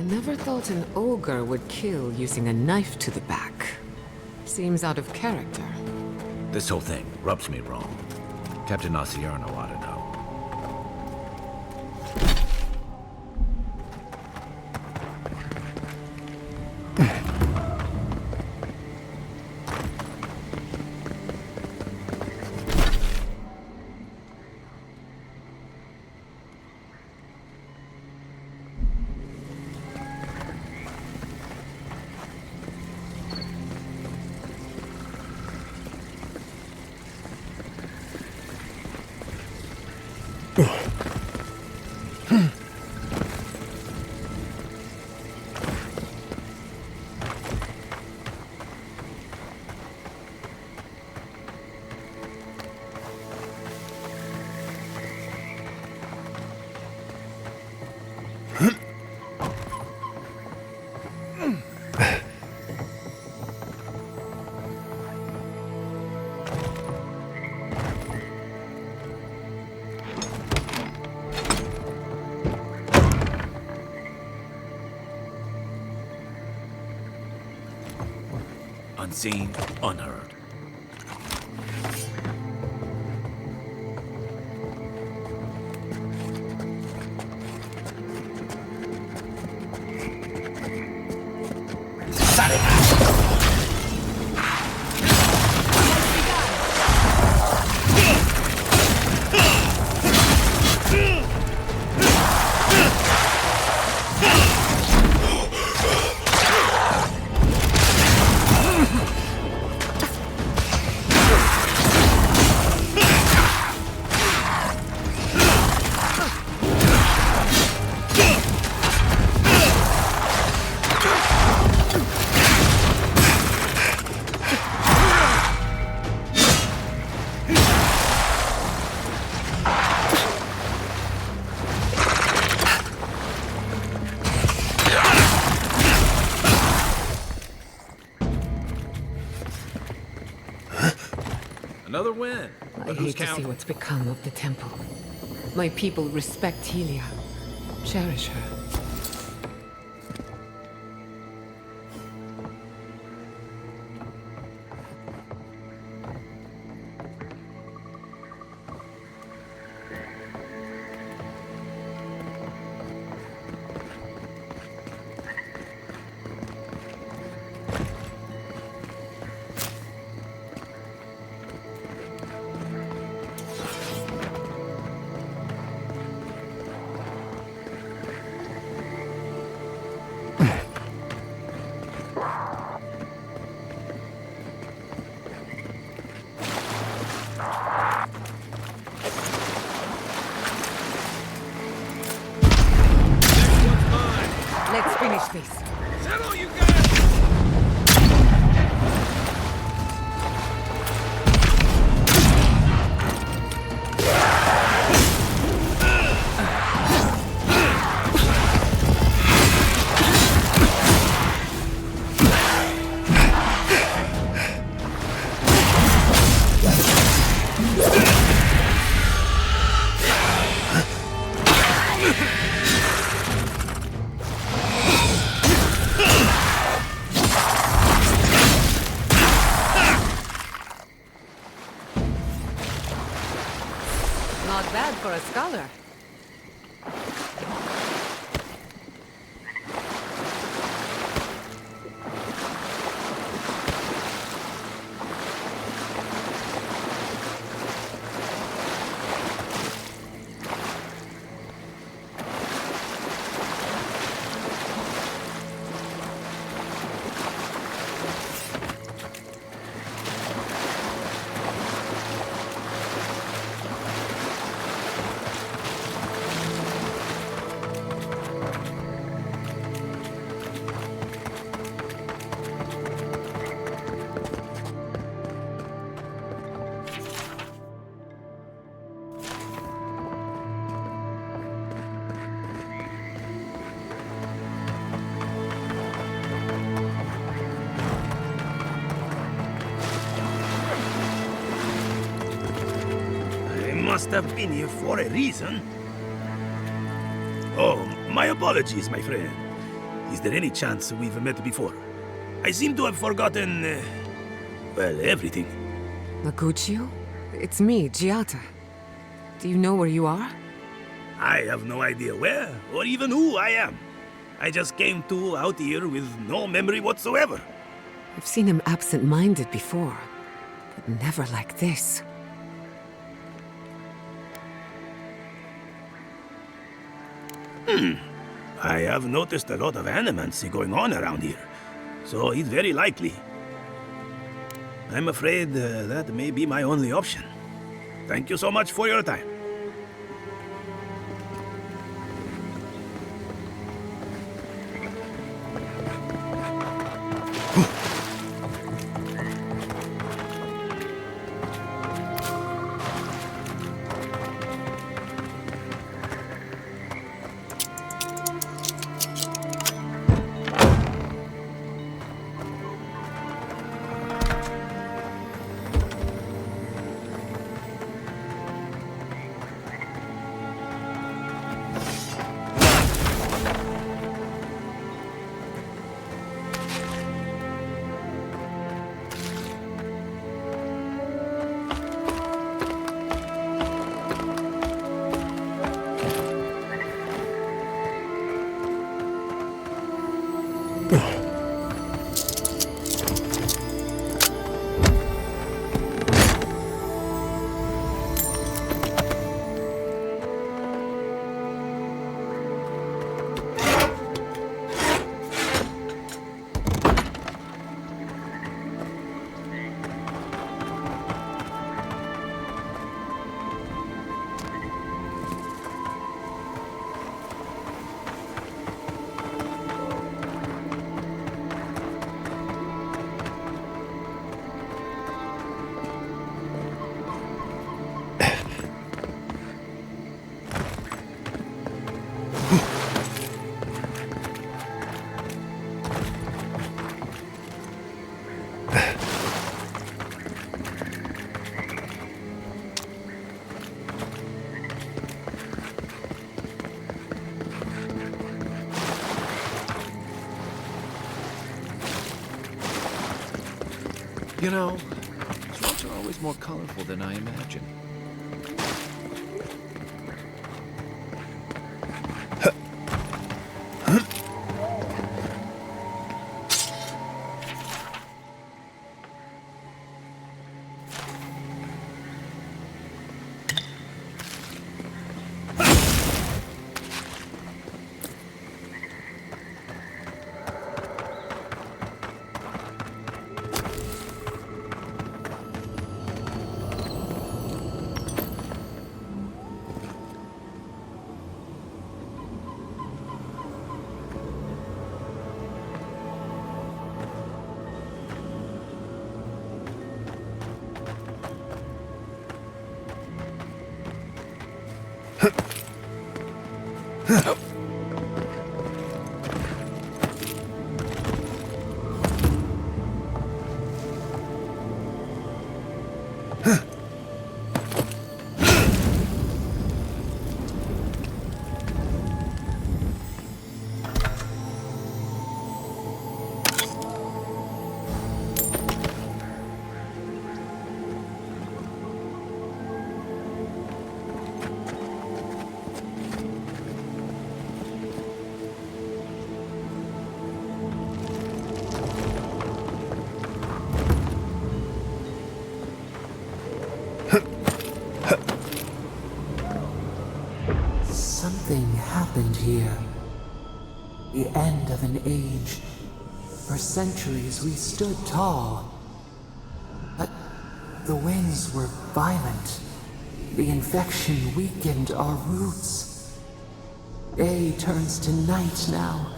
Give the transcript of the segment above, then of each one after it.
I never thought an ogre would kill using a knife to the back. Seems out of character. This whole thing rubs me wrong. Captain Acierno ought to know. Unseen, unheard. Another win. I hate to see what's become of the temple. My people respect Helia, cherish her. For a scholar. Must have been here for a reason. Oh, my apologies, my friend. Is there any chance we've met before? I seem to have forgotten, well, everything. Maguccio? It's me, Giatta. Do you know where you are? I have no idea where, or even who I am. I just came out here with no memory whatsoever. I've seen him absent-minded before, but never like this. I have noticed a lot of animancy going on around here, so he's very likely. I'm afraid that may be my only option. Thank you so much for your time. You know, these roads are always more colorful than I imagined. Something happened here. The end of an age. For centuries we stood tall. But the winds were violent. The infection weakened our roots. Day turns to night now.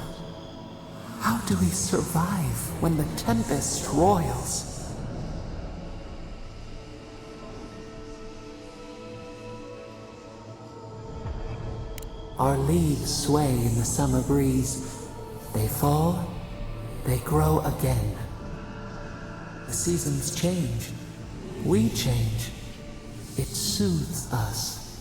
How do we survive when the tempest roils? Our leaves sway in the summer breeze. They fall, they grow again. The seasons change. We change. It soothes us.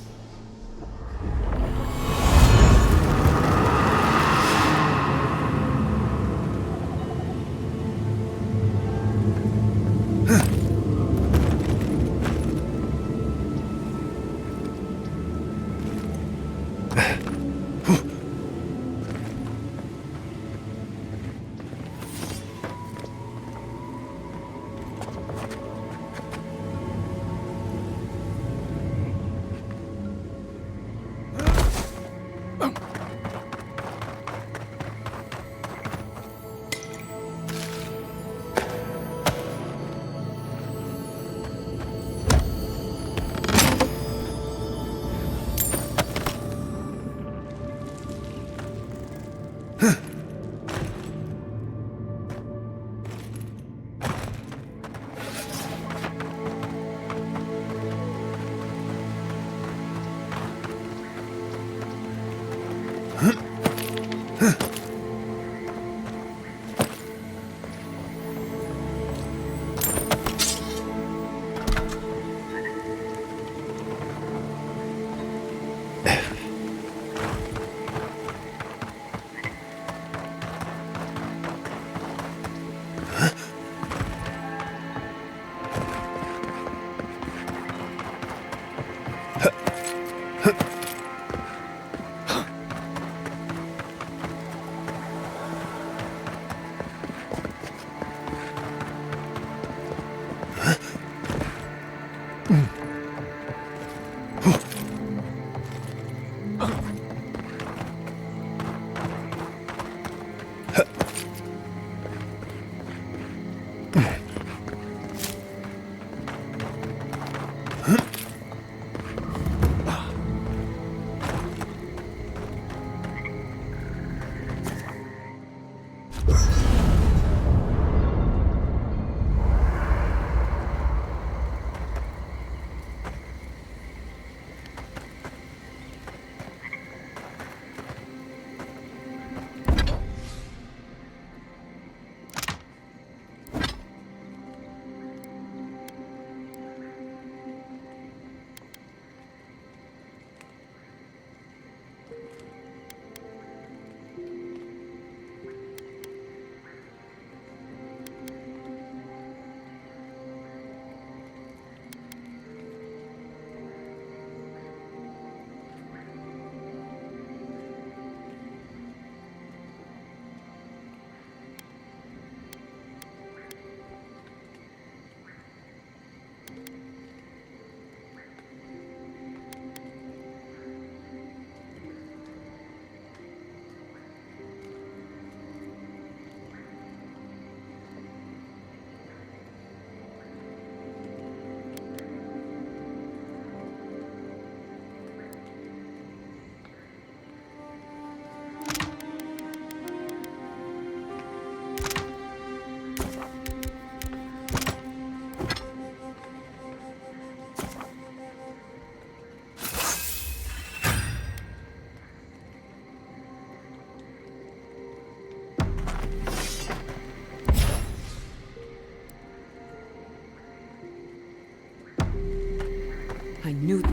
I knew...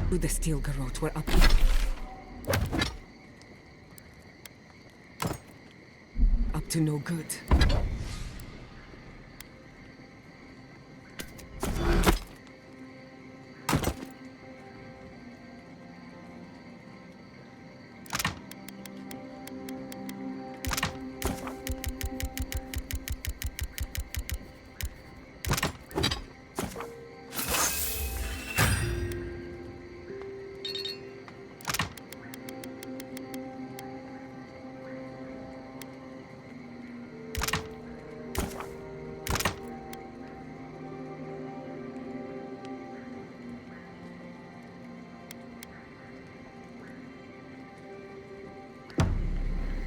The steel garrote were up. Up to no good.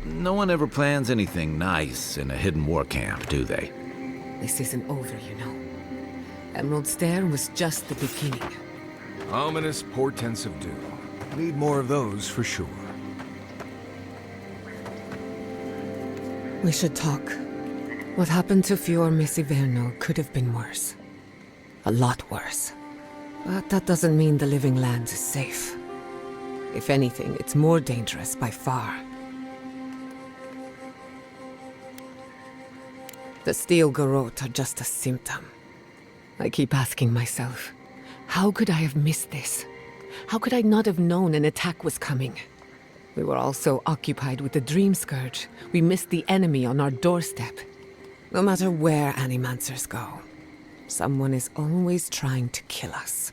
No one ever plans anything nice in a hidden war camp, do they? This isn't over, you know. Emerald Stair was just the beginning. Ominous portents of doom. Need more of those for sure. We should talk. What happened to Fior Messiverno could have been worse. A lot worse. But that doesn't mean the living land is safe. If anything, it's more dangerous by far. The steel garrote are just a symptom. I keep asking myself, How could I have missed this? How could I not have known an attack was coming? We were all so occupied with the Dream Scourge, we missed the enemy on our doorstep. No matter where Animancers go, someone is always trying to kill us.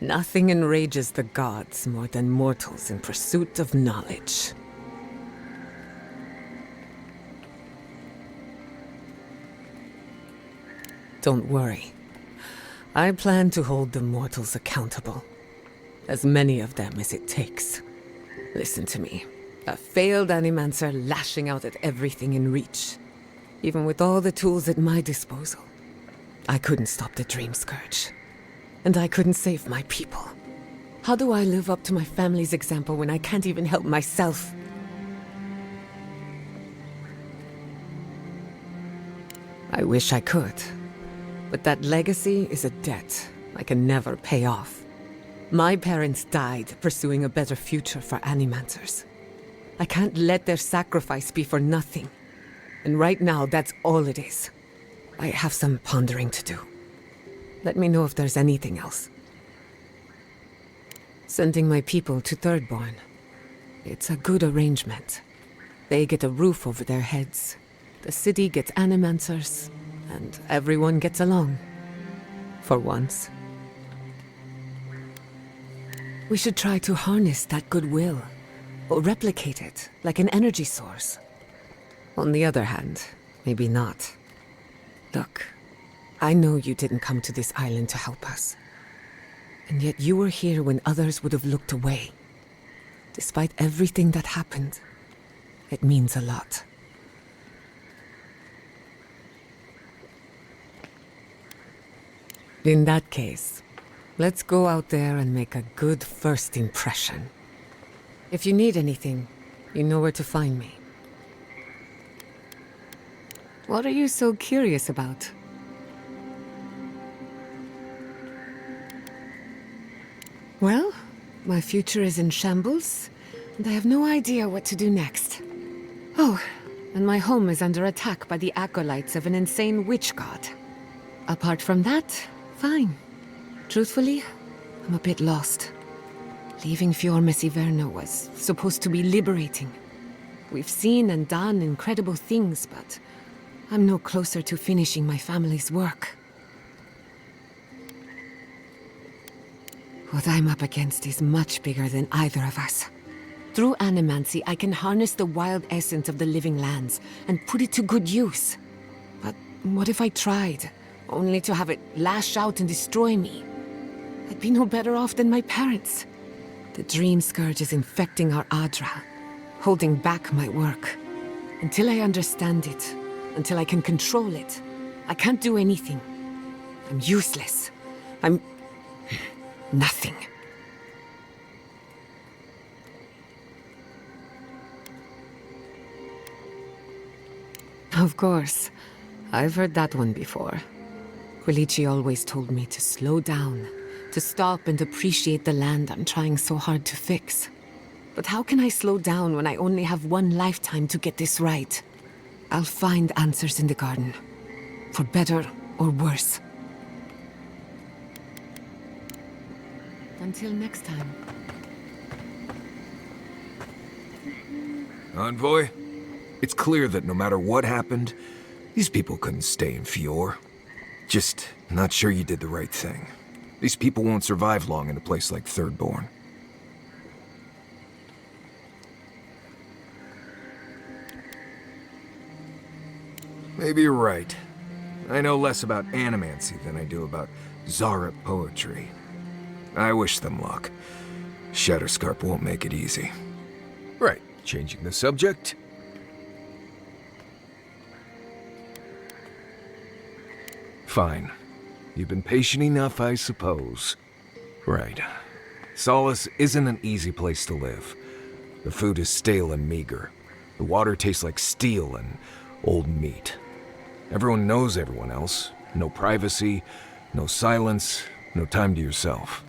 Nothing enrages the gods more than mortals in pursuit of knowledge. Don't worry. I plan to hold the mortals accountable. As many of them as it takes. Listen to me. A failed Animancer lashing out at everything in reach. Even with all the tools at my disposal. I couldn't stop the Dream Scourge. And I couldn't save my people. How do I live up to my family's example when I can't even help myself? I wish I could. But that legacy is a debt I can never pay off. My parents died pursuing a better future for Animancers. I can't let their sacrifice be for nothing. And right now, that's all it is. I have some pondering to do. Let me know if there's anything else. Sending my people to Thirdborn. It's a good arrangement. They get a roof over their heads. The city gets Animancers. And everyone gets along. For once. We should try to harness that goodwill. Or replicate it, like an energy source. On the other hand, maybe not. Look, I know you didn't come to this island to help us. And yet you were here when others would have looked away. Despite everything that happened, it means a lot. In that case, let's go out there and make a good first impression. If you need anything, you know where to find me. What are you so curious about? Well, my future is in shambles, and I have no idea what to do next. Oh, and my home is under attack by the acolytes of an insane witch god. Apart from that, fine. Truthfully, I'm a bit lost. Leaving Fior Messiverno was supposed to be liberating. We've seen and done incredible things, but I'm no closer to finishing my family's work. What I'm up against is much bigger than either of us. Through animancy, I can harness the wild essence of the living lands and put it to good use. But what if I tried? Only to have it lash out and destroy me. I'd be no better off than my parents. The Dream Scourge is infecting our Adra, holding back my work. Until I understand it, until I can control it, I can't do anything. I'm useless. I'm... nothing. Of course. I've heard that one before. Quilici always told me to slow down, to stop and appreciate the land I'm trying so hard to fix. But how can I slow down when I only have one lifetime to get this right? I'll find answers in the garden. For better or worse. Until next time. Envoy, it's clear that no matter what happened, these people couldn't stay in Fior. Just not sure you did the right thing. These people won't survive long in a place like Thirdborn. Maybe you're right. I know less about animancy than I do about Zara poetry. I wish them luck. Shatterscarp won't make it easy. Right, changing the subject. Fine. You've been patient enough, I suppose. Right. Solace isn't an easy place to live. The food is stale and meager. The water tastes like steel and old meat. Everyone knows everyone else. No privacy, no silence, no time to yourself.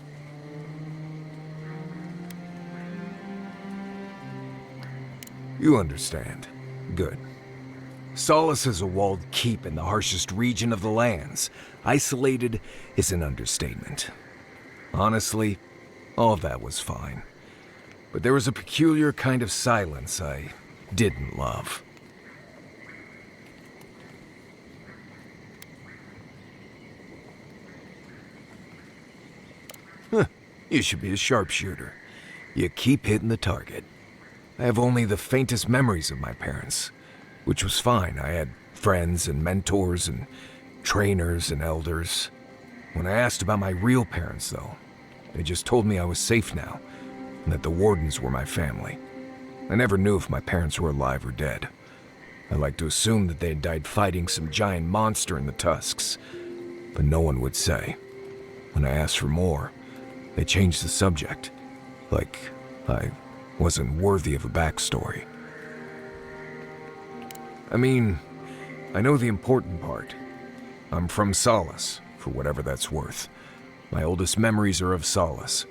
You understand. Good. Solace is a walled keep in the harshest region of the lands. Isolated is an understatement. Honestly, all of that was fine. But there was a peculiar kind of silence I didn't love. Huh, you should be a sharpshooter. You keep hitting the target. I have only the faintest memories of my parents, which was fine. I had friends and mentors and trainers and elders. When I asked about my real parents, though, they just told me I was safe now, and that the Wardens were my family. I never knew if my parents were alive or dead. I like to assume that they had died fighting some giant monster in the Tusks, but no one would say. When I asked for more, they changed the subject, like I wasn't worthy of a backstory. I mean, I know the important part. I'm from Solace, for whatever that's worth. My oldest memories are of Solace.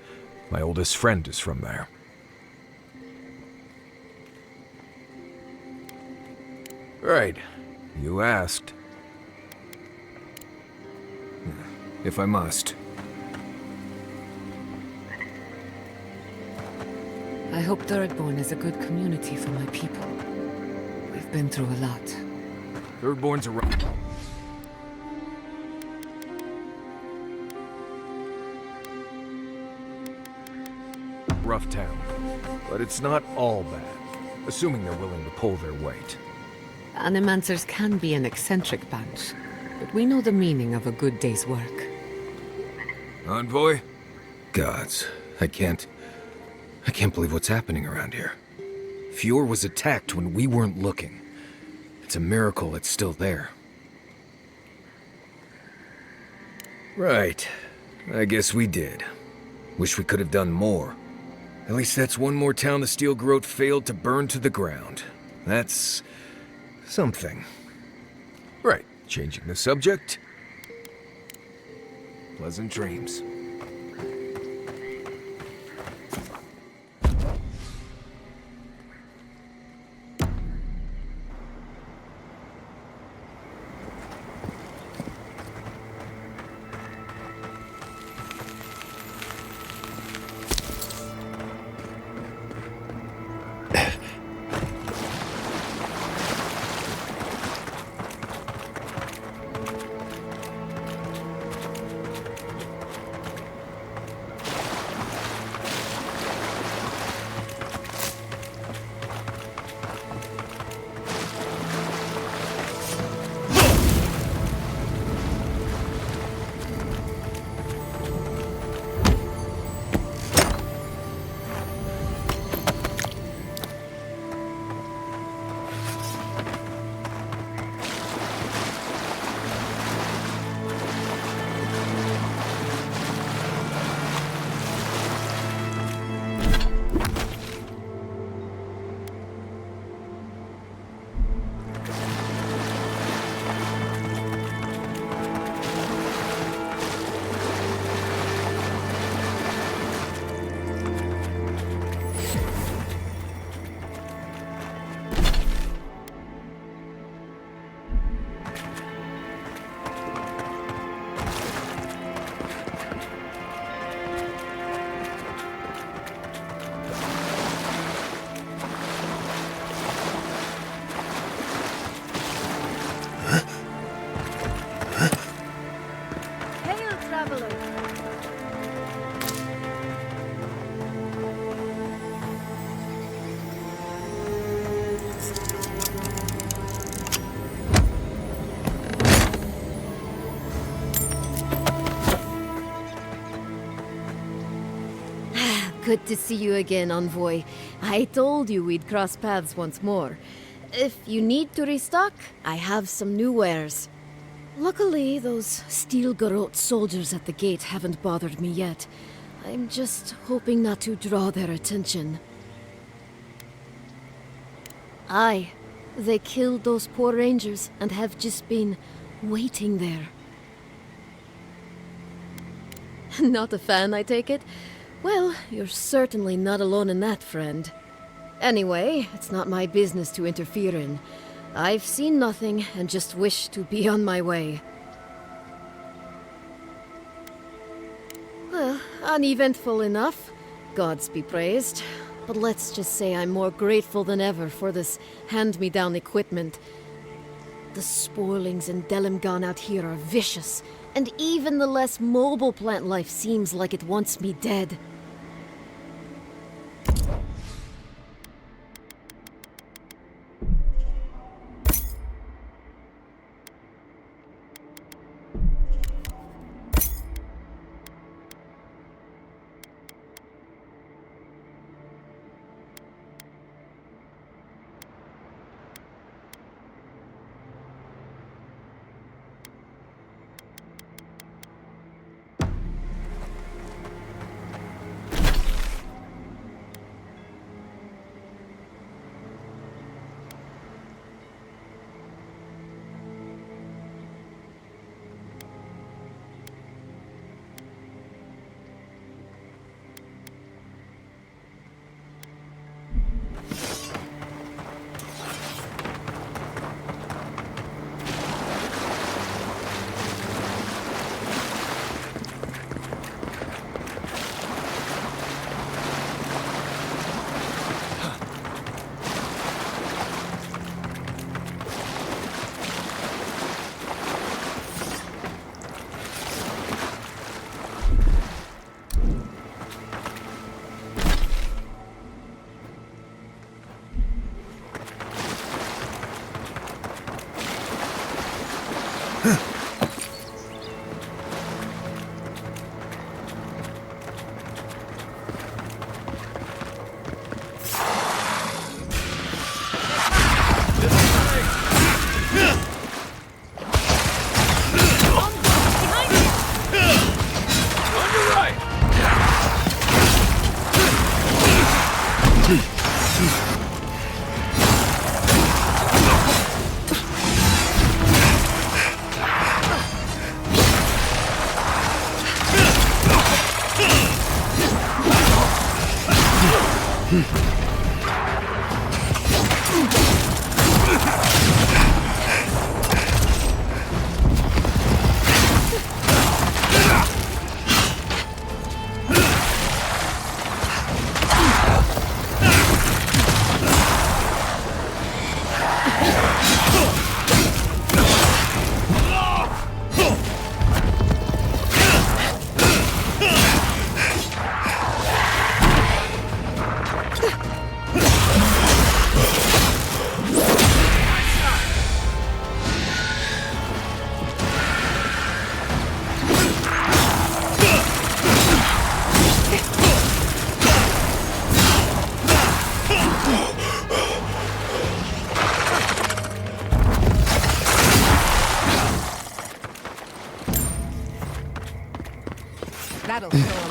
My oldest friend is from there. Right, you asked. If I must. I hope Thirdborn is a good community for my people. We've been through a lot. Thirdborn's a rough town, but it's not all bad, assuming they're willing to pull their weight. Animancers can be an eccentric bunch, but we know the meaning of a good day's work. Envoy? Gods, I can't believe what's happening around here. Fjord was attacked when we weren't looking. It's a miracle it's still there. Right. I guess we did. Wish we could have done more. At least that's one more town the Steel Garrote failed to burn to the ground. That's something. Right. Changing the subject. Pleasant dreams. Good to see you again, Envoy. I told you we'd cross paths once more. If you need to restock, I have some new wares. Luckily, those Steel Garrote soldiers at the gate haven't bothered me yet. I'm just hoping not to draw their attention. Aye, they killed those poor rangers and have just been waiting there. Not a fan, I take it? Well, you're certainly not alone in that, friend. Anyway, it's not my business to interfere in. I've seen nothing and just wish to be on my way. Uneventful enough. Gods be praised. But let's just say I'm more grateful than ever for this hand-me-down equipment. The spoilings in Delimgan out here are vicious, and even the less mobile plant life seems like it wants me dead. That'll show 'em.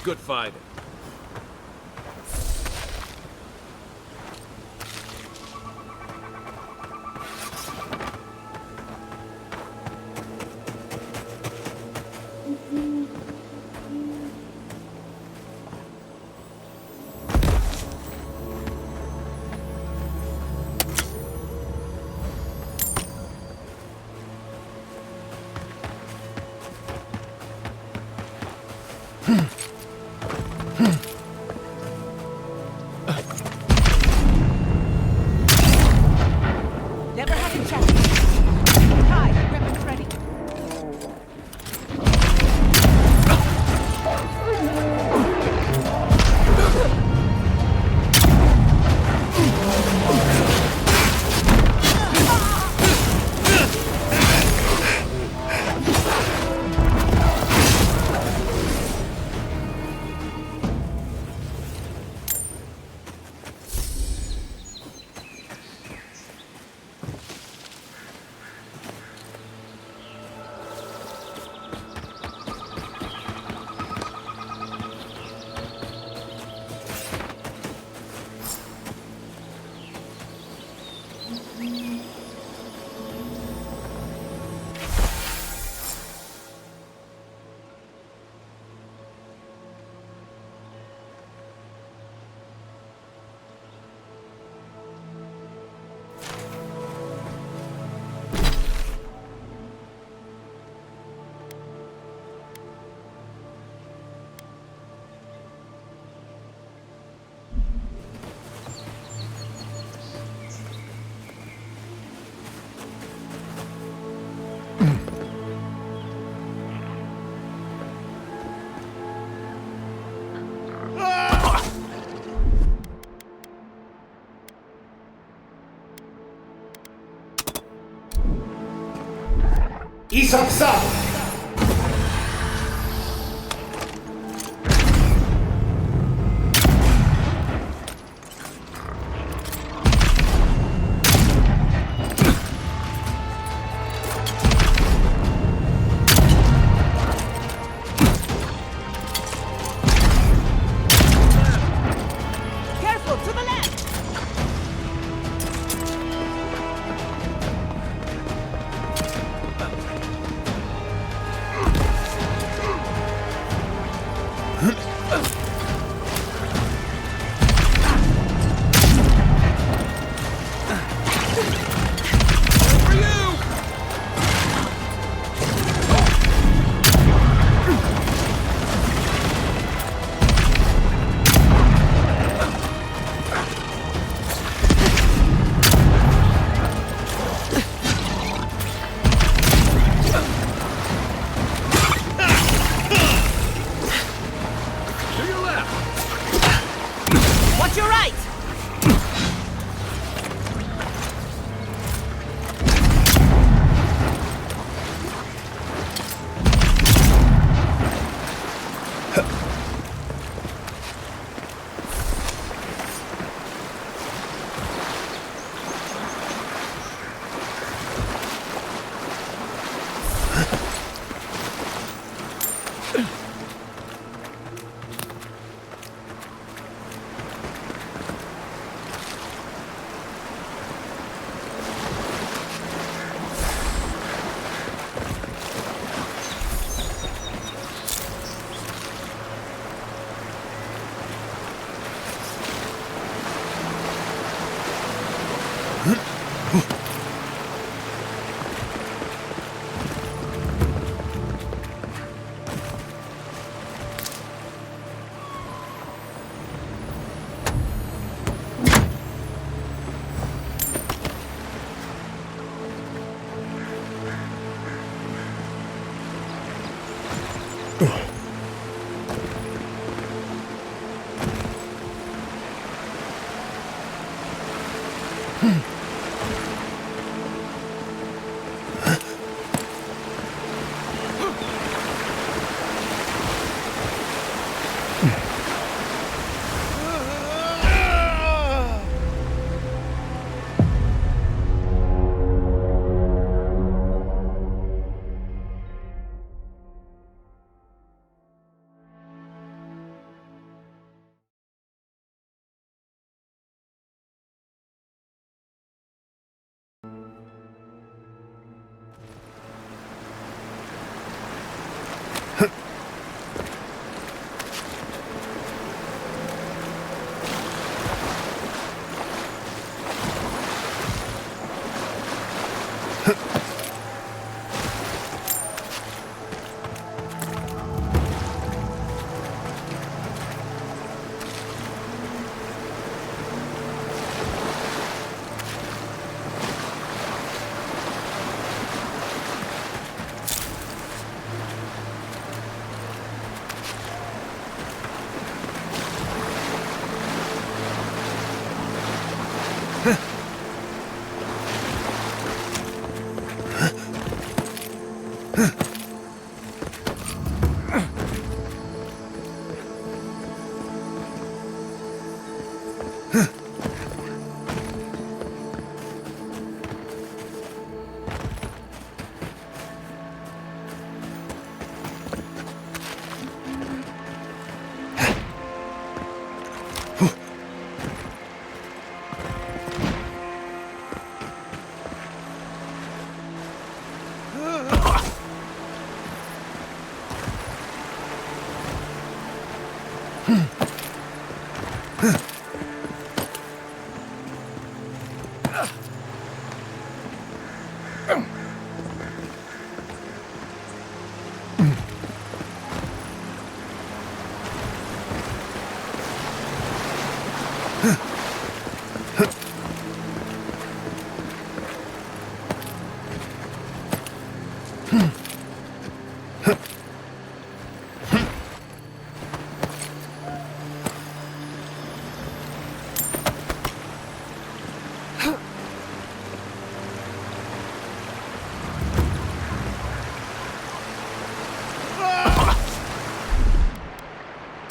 good fighting. Never having chance. Hi, weapons ready. Isaksa! Careful, to the left!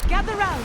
Gather round.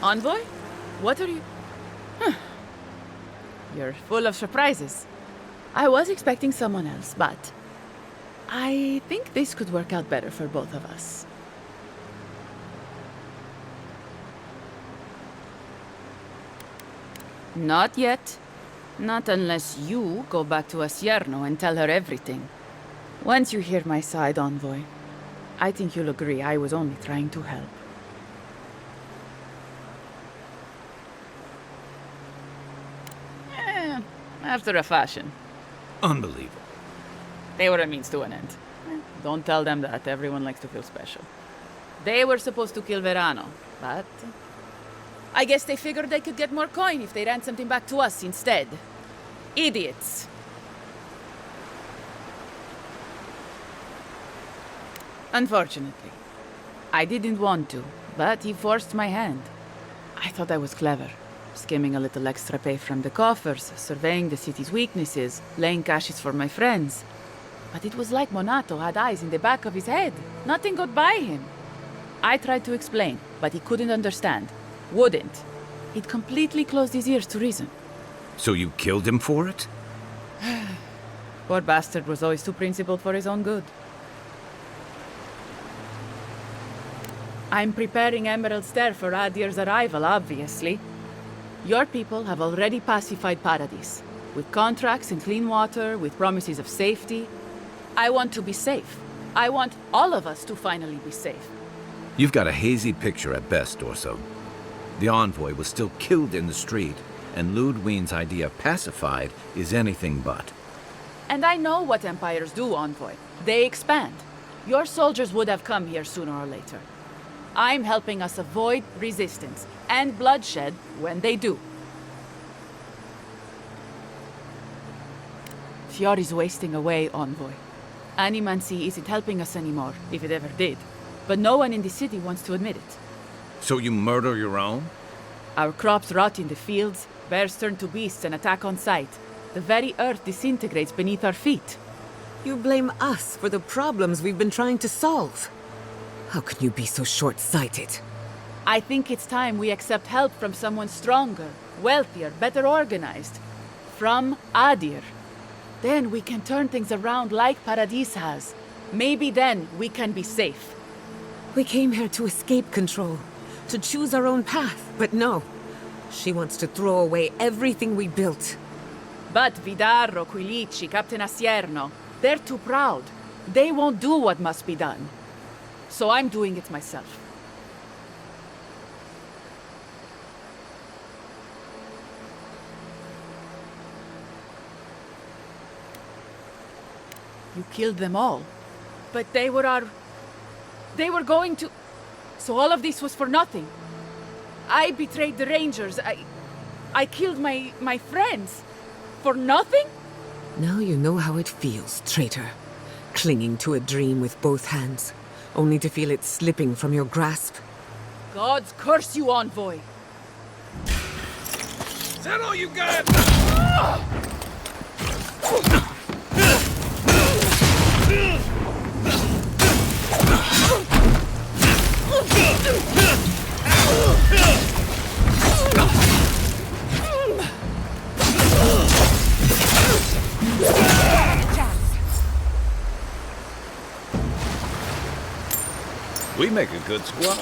Envoy? What are you... Huh. You're full of surprises. I was expecting someone else, but... I think this could work out better for both of us. Not yet. Not unless you go back to Acierno and tell her everything. Once you hear my side, Envoy, I think you'll agree I was only trying to help. After a fashion. Unbelievable. They were a means to an end. Don't tell them that. Everyone likes to feel special. They were supposed to kill Verano, but... I guess they figured they could get more coin if they ran something back to us instead. Idiots. Unfortunately. I didn't want to, but he forced my hand. I thought I was clever. Skimming a little extra pay from the coffers, surveying the city's weaknesses, laying caches for my friends. But it was like Monato had eyes in the back of his head. Nothing got by him. I tried to explain, but he couldn't understand. Wouldn't. He'd completely closed his ears to reason. So you killed him for it? Poor bastard was always too principled for his own good. I'm preparing Emerald Stair for Adir's arrival, obviously. Your people have already pacified Paradise, with contracts and clean water, with promises of safety. I want to be safe. I want all of us to finally be safe. You've got a hazy picture at best, Dorso. The Envoy was still killed in the street, and Ludwine's idea of pacified is anything but. And I know what empires do, Envoy. They expand. Your soldiers would have come here sooner or later. I'm helping us avoid resistance and bloodshed when they do. Fiori's wasting away, Envoy. Animancy isn't helping us anymore, if it ever did. But no one in the city wants to admit it. So you murder your own? Our crops rot in the fields, bears turn to beasts and attack on sight. The very earth disintegrates beneath our feet. You blame us for the problems we've been trying to solve. How can you be so short-sighted? I think it's time we accept help from someone stronger, wealthier, better organized. From Adir. Then we can turn things around like Paradis has. Maybe then we can be safe. We came here to escape control, to choose our own path, but no. She wants to throw away everything we built. But Vidarro, Quilici, Captain Acierno, they're too proud. They won't do what must be done. So I'm doing it myself. You killed them all. But they were going to... So all of this was for nothing. I betrayed the Rangers. I killed my friends. For nothing? Now you know how it feels, traitor. Clinging to a dream with both hands, only to feel it slipping from your grasp. Gods curse you, Envoy! Is that all you got? We make a good squad.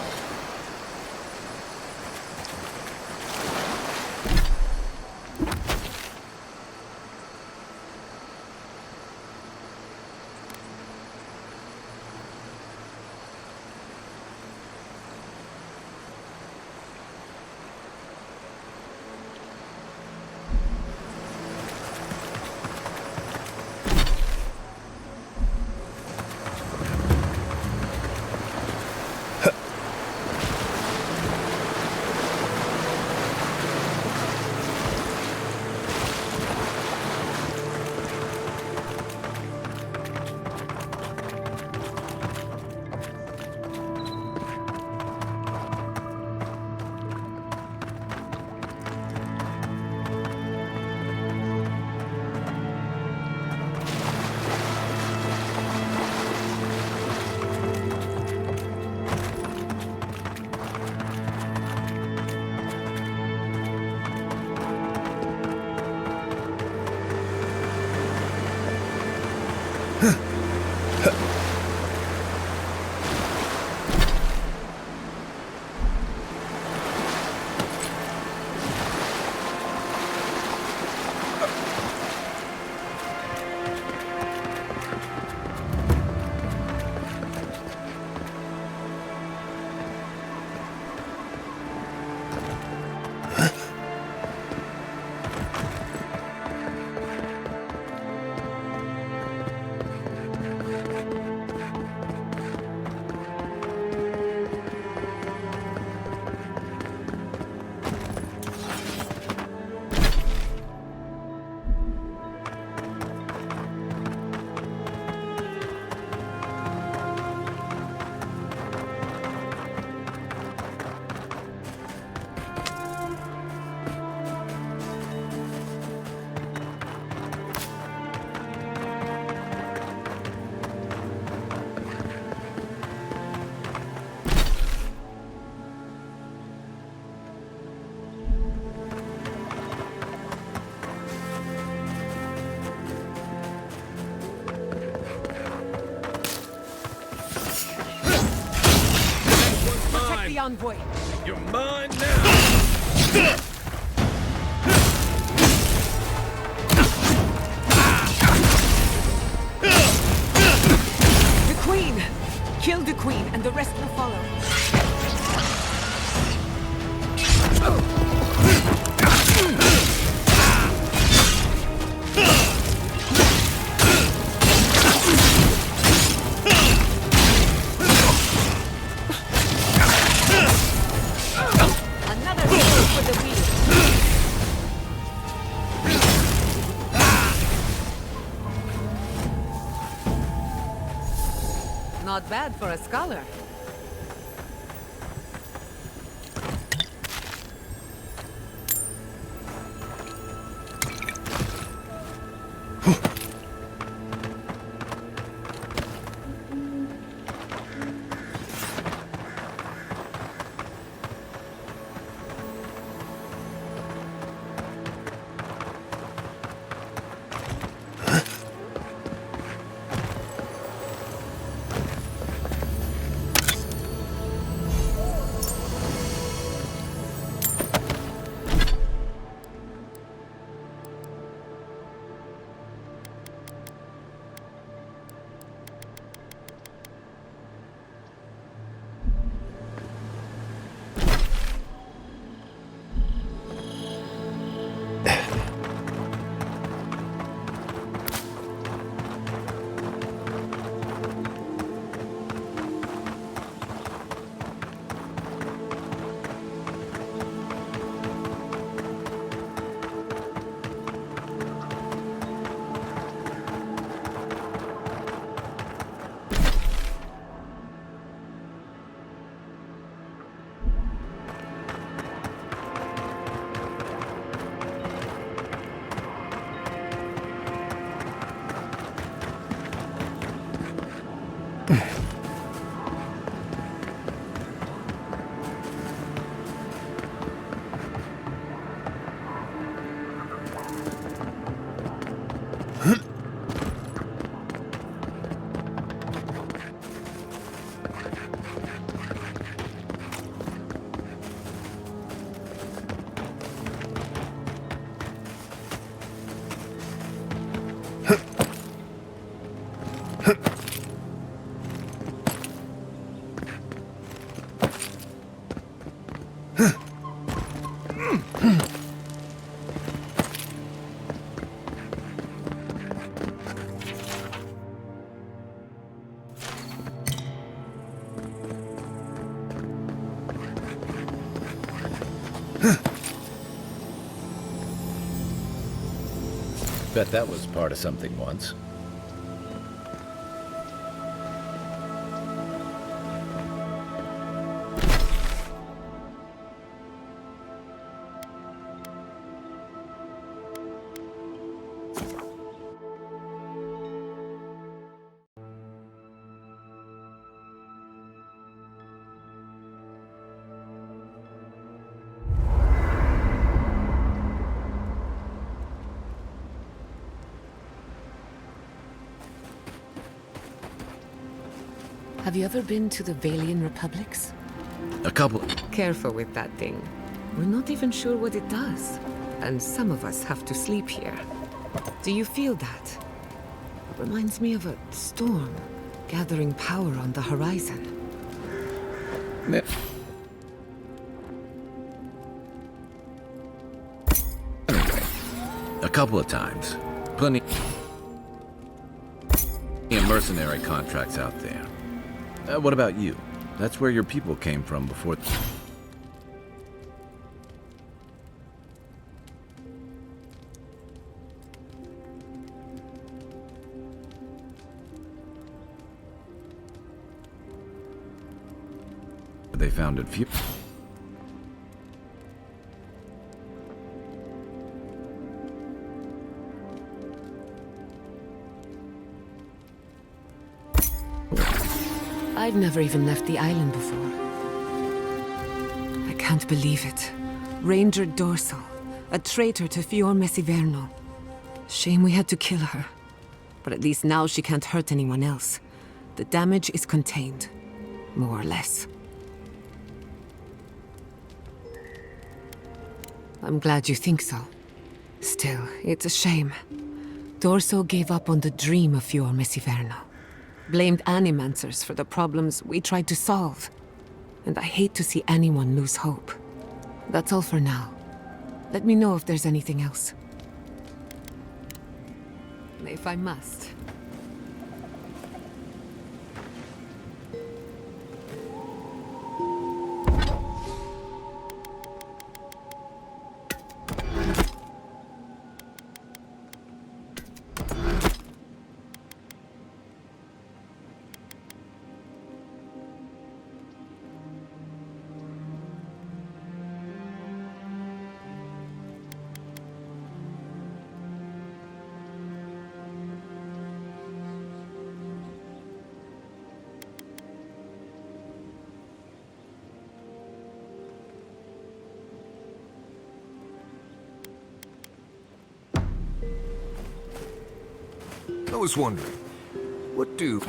Envoy. You're mine now! The Queen! Kill the Queen, and the rest will follow. Not bad for a scholar. Huh? Bet that was part of something once. Have you ever been to the Valian Republics? A couple... Careful with that thing. We're not even sure what it does. And some of us have to sleep here. Do you feel that? It reminds me of a storm, gathering power on the horizon. A couple of times. Plenty of mercenary contracts out there. What about you? That's where your people came from before... They founded few... I've never even left the island before. I can't believe it. Ranger Dorso, a traitor to Fior Messiverno. Shame we had to kill her. But at least now she can't hurt anyone else. The damage is contained, more or less. I'm glad you think so. Still, it's a shame. Dorso gave up on the dream of Fior Messiverno. Blamed Animancers for the problems we tried to solve. And I hate to see anyone lose hope. That's all for now. Let me know if there's anything else. If I must. I was wondering, what do...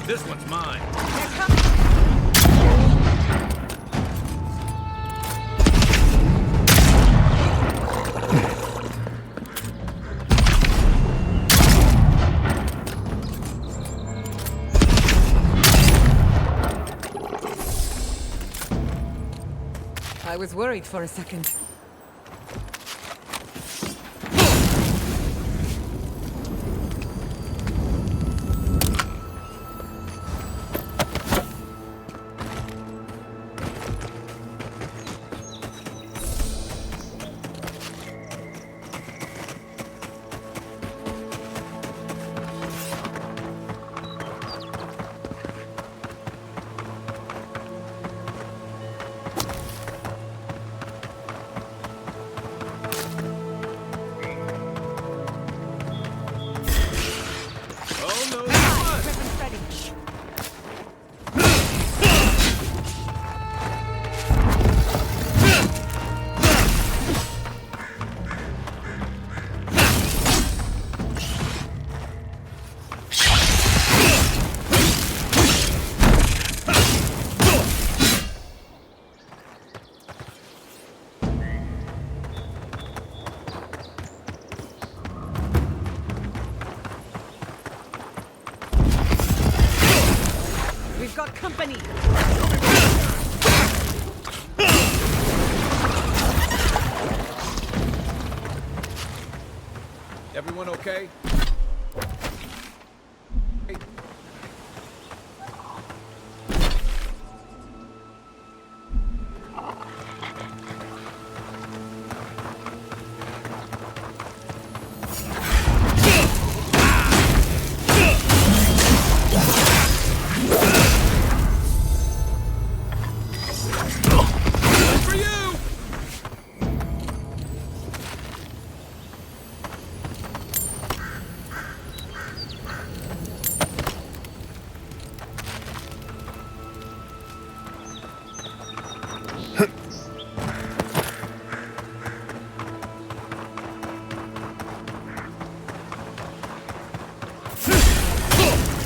This one's mine. I was worried for a second. Got company! Everyone okay?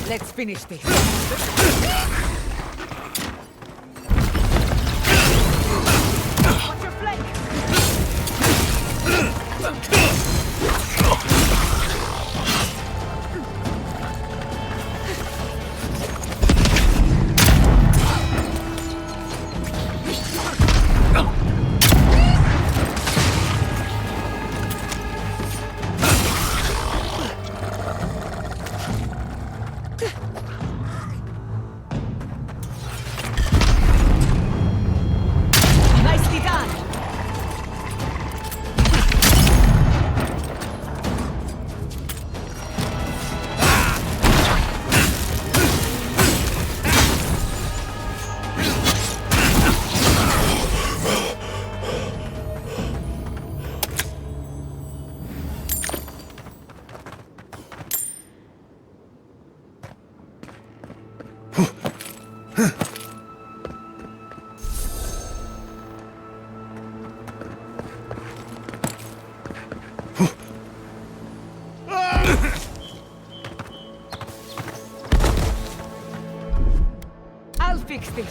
Let's finish this. Watch your flank! I'll fix this.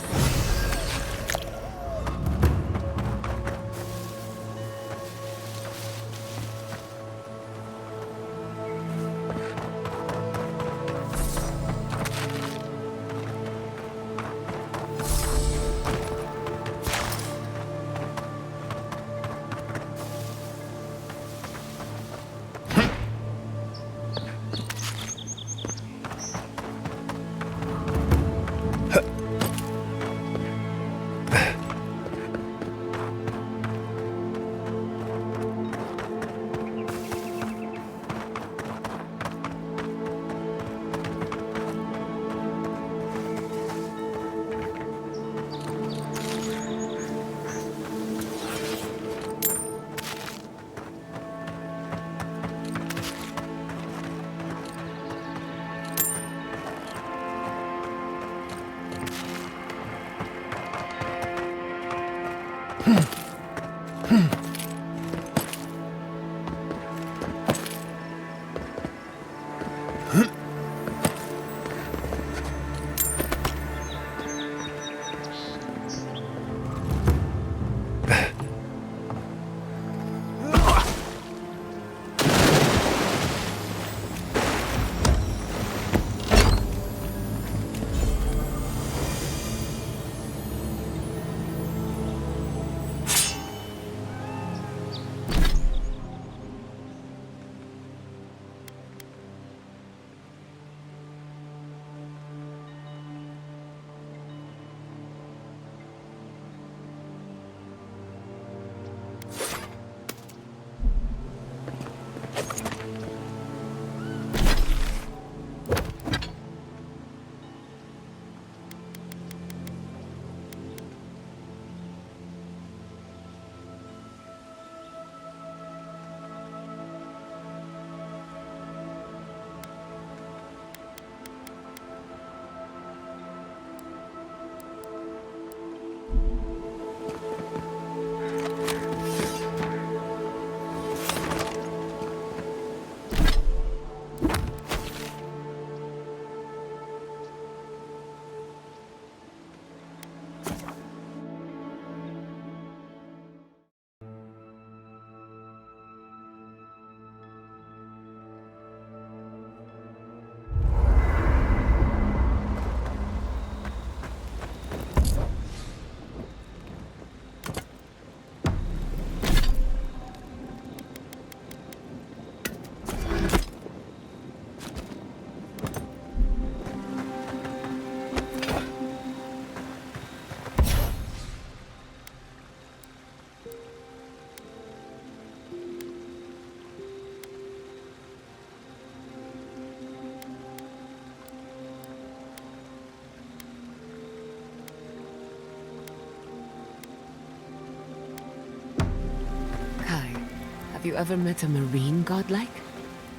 Have you ever met a marine godlike?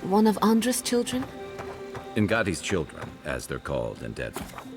One of Andra's children? Ngati's children, as they're called in Deadfall.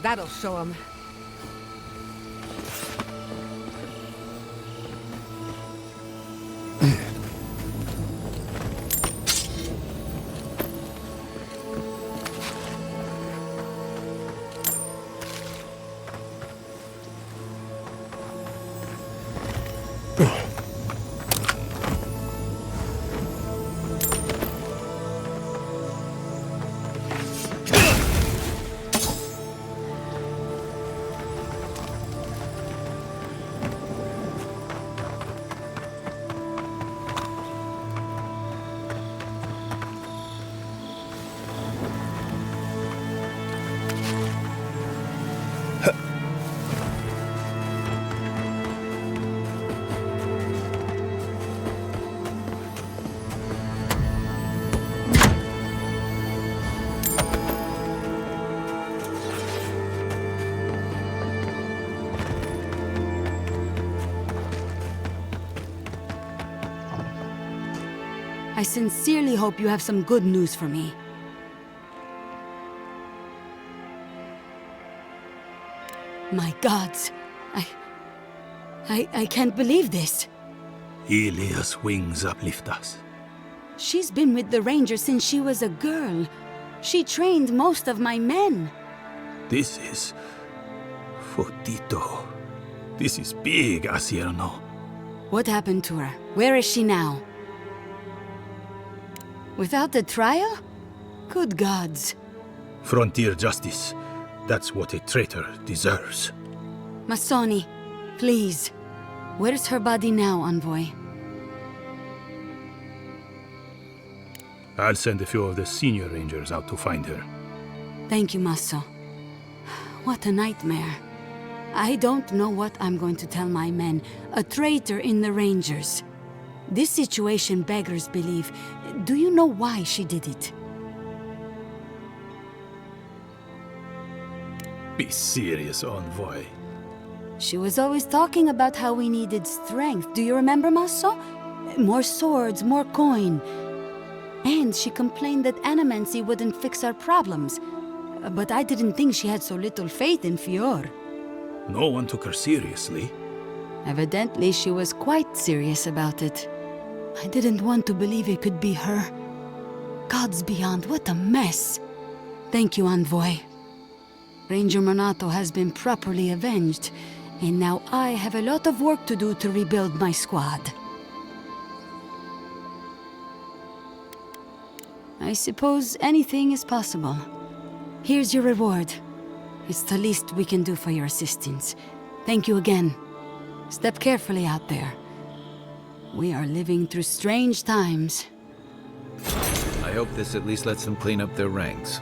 That'll show him. I sincerely hope you have some good news for me. My gods, I can't believe this. Ilia's wings uplift us. She's been with the Rangers since she was a girl. She trained most of my men. This is... Fotito. This is big, Acierno. What happened to her? Where is she now? Without the trial? Good gods. Frontier justice. That's what a traitor deserves. Masoni, please. Where's her body now, Envoy? I'll send a few of the senior rangers out to find her. Thank you, Masso. What a nightmare. I don't know what I'm going to tell my men. A traitor in the Rangers. This situation beggars belief. Do you know why she did it? Be serious, Envoy. She was always talking about how we needed strength. Do you remember, Masso? More swords, more coin. And she complained that animancy wouldn't fix our problems. But I didn't think she had so little faith in Fior. No one took her seriously. Evidently, she was quite serious about it. I didn't want to believe it could be her. Gods beyond, what a mess. Thank you, Envoy. Ranger Monato has been properly avenged, and now I have a lot of work to do to rebuild my squad. I suppose anything is possible. Here's your reward. It's the least we can do for your assistance. Thank you again. Step carefully out there. We are living through strange times. I hope this at least lets them clean up their ranks.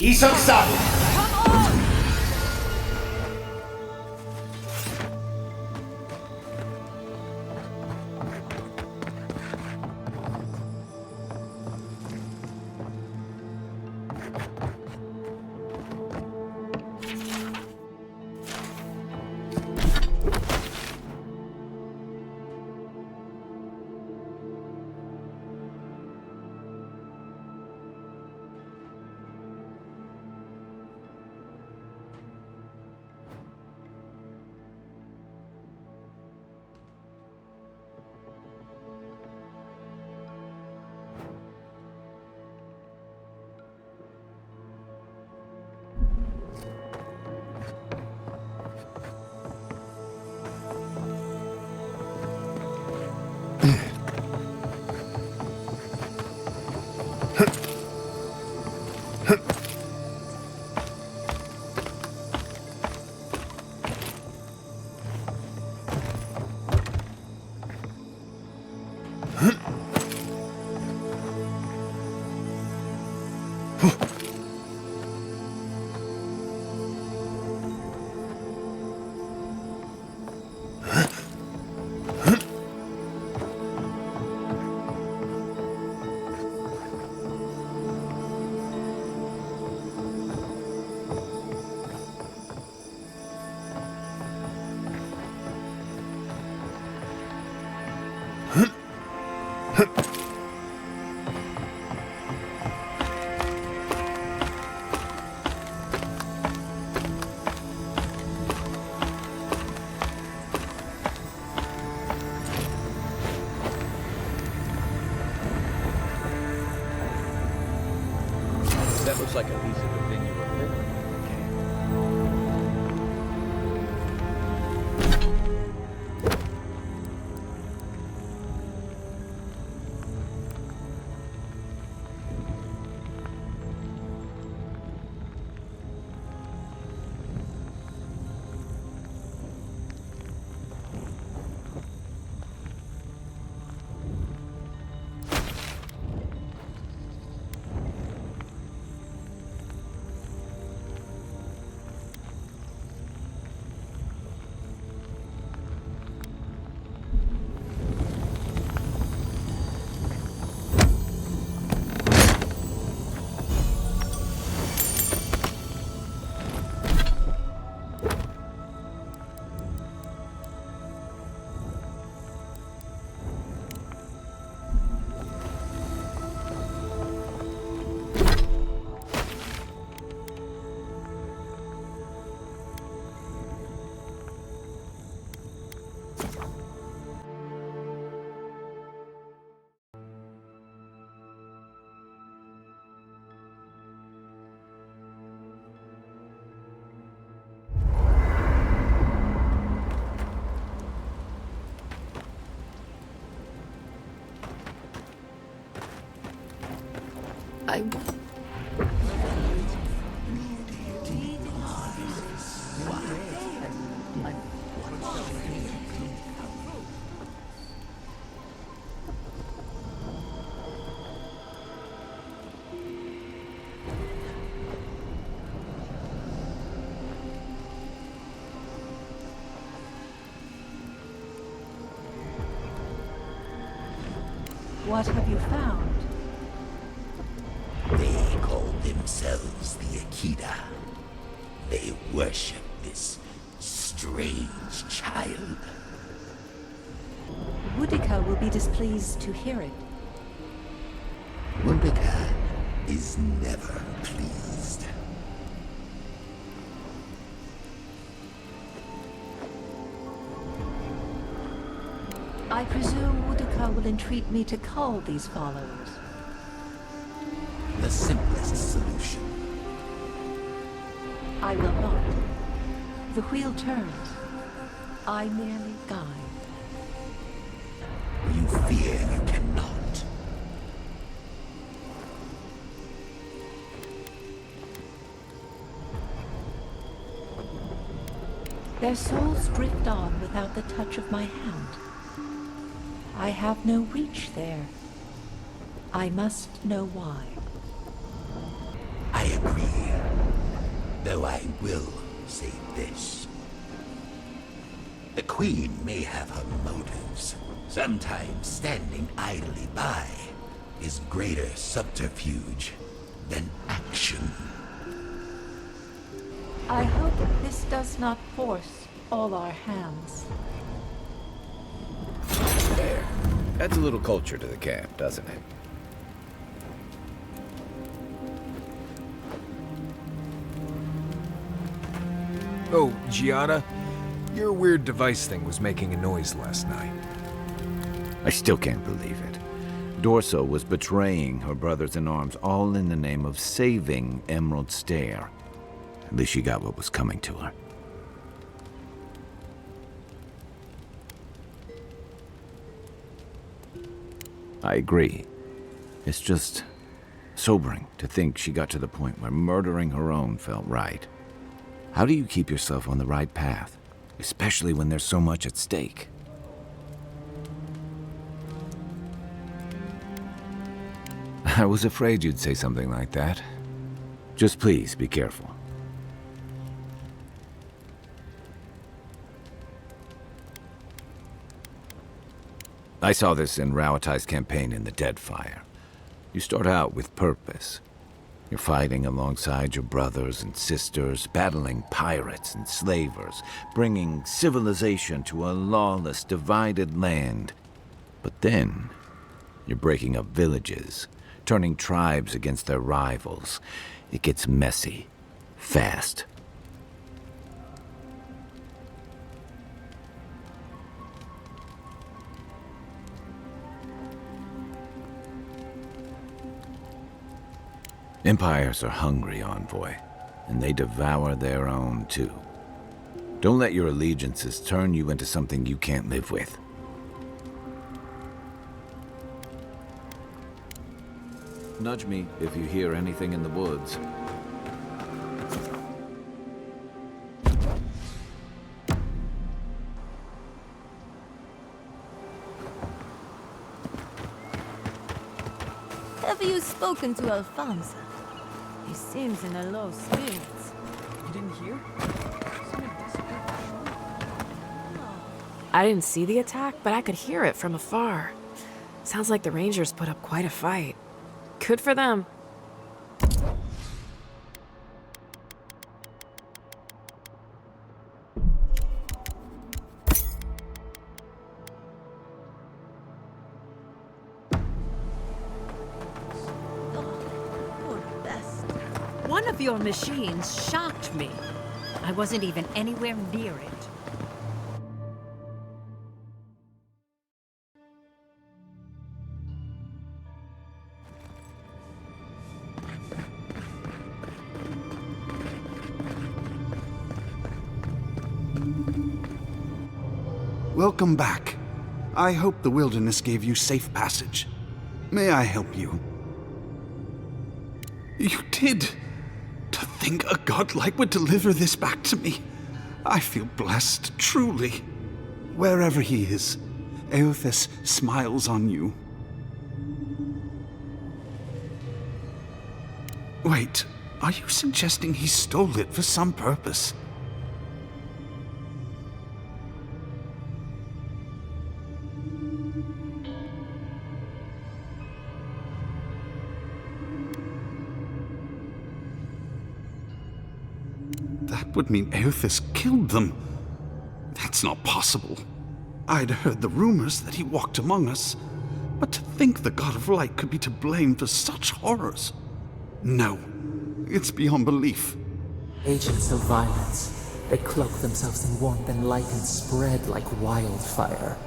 Isoksabu! That looks like a piece of the thing you were building. What have you found? They call themselves the Akita. They worship this strange child. Boudica will be displeased to hear it. Boudica is never pleased. I presume Boudica will entreat me to cull these followers. The simplest solution. I will not. The wheel turns. I merely guide. You fear you cannot. Their souls drift on without the touch of my hand. I have no reach there. I must know why. I agree. Though I will say this. The Queen may have her motives. Sometimes standing idly by is greater subterfuge than action. I hope this does not force all our hands. There. Adds a little culture to the camp, doesn't it? Oh, Giatta, your weird device thing was making a noise last night. I still can't believe it. Dorso was betraying her brothers-in-arms, all in the name of saving Emerald Stair. At least she got what was coming to her. I agree. It's just sobering to think she got to the point where murdering her own felt right. How do you keep yourself on the right path, especially when there's so much at stake? I was afraid you'd say something like that. Just please be careful. I saw this in Rauatai's campaign in the Deadfire. You start out with purpose. You're fighting alongside your brothers and sisters, battling pirates and slavers, bringing civilization to a lawless, divided land. But then, you're breaking up villages, turning tribes against their rivals. It gets messy, fast. Empires are hungry, Envoy, and they devour their own, too. Don't let your allegiances turn you into something you can't live with. Nudge me if you hear anything in the woods. Have you spoken to Alfons? He seems in a low spirits. You didn't hear? I didn't see the attack, but I could hear it from afar. Sounds like the Rangers put up quite a fight. Good for them. One of your machines shocked me. I wasn't even anywhere near it. Welcome back. I hope the wilderness gave you safe passage. May I help you? You did! To think a godlike would deliver this back to me. I feel blessed, truly. Wherever he is, Aelfys smiles on you. Wait, are you suggesting he stole it for some purpose? That would mean Aelfys killed them. That's not possible. I'd heard the rumors that he walked among us, but to think the God of Light could be to blame for such horrors. No, it's beyond belief. Agents of violence. They cloak themselves in warmth and light and spread like wildfire.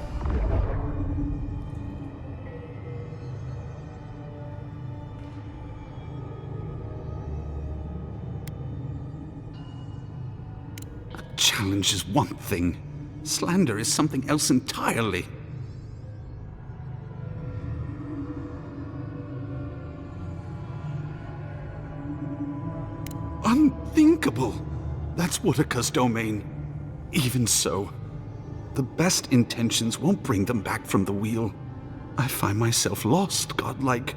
Challenge is one thing. Slander is something else entirely. Unthinkable! That's Woodika's domain. Even so, the best intentions won't bring them back from the wheel. I find myself lost, godlike.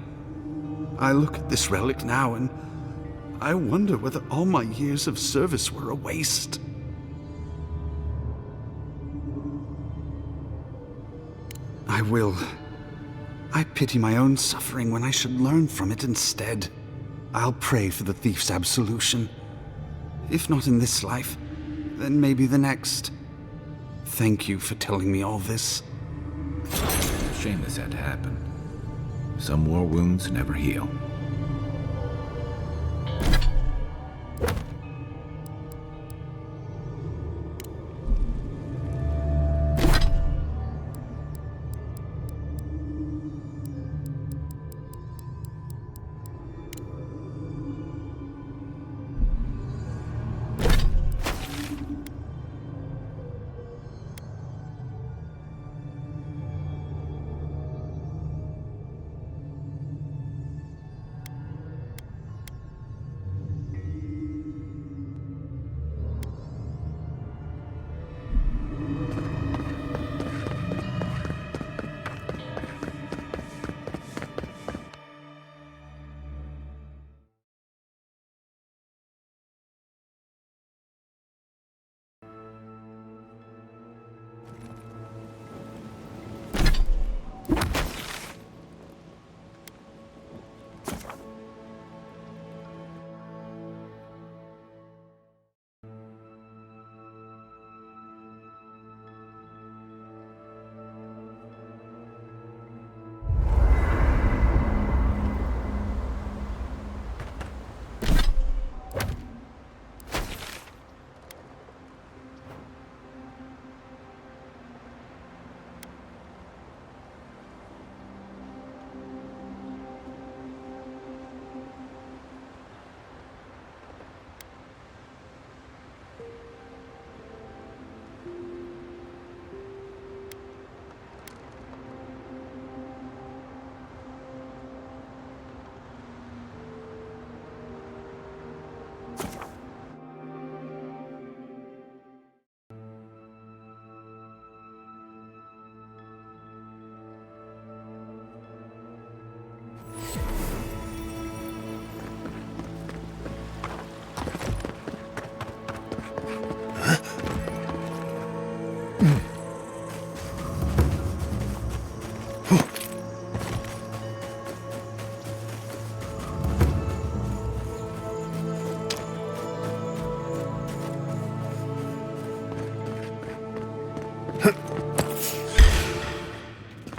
I look at this relic now and I wonder whether all my years of service were a waste. I will. I pity my own suffering when I should learn from it instead. I'll pray for the thief's absolution. If not in this life, then maybe the next. Thank you for telling me all this. It's a shame this had to happen. Some war wounds never heal.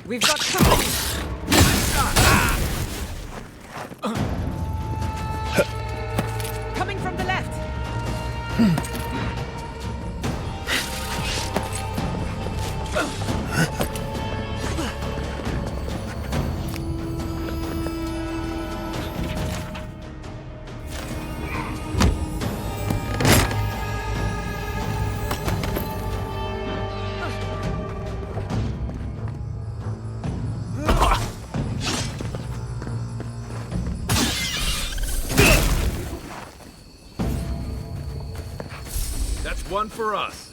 We've got company! Coming from the left! That's one for us.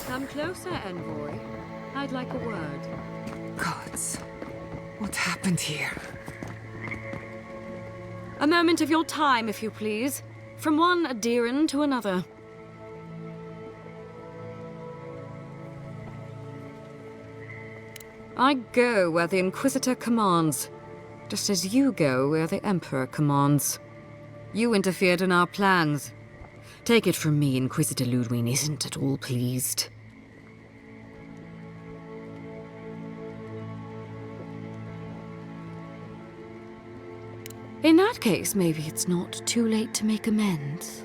Come closer, Envoy. I'd like a word. Gods, what happened here? A moment of your time, if you please. From one Aedyran to another. I go where the Inquisitor commands, just as you go where the Emperor commands. You interfered in our plans. Take it from me, Inquisitor Ludwig isn't at all pleased. In that case, maybe it's not too late to make amends.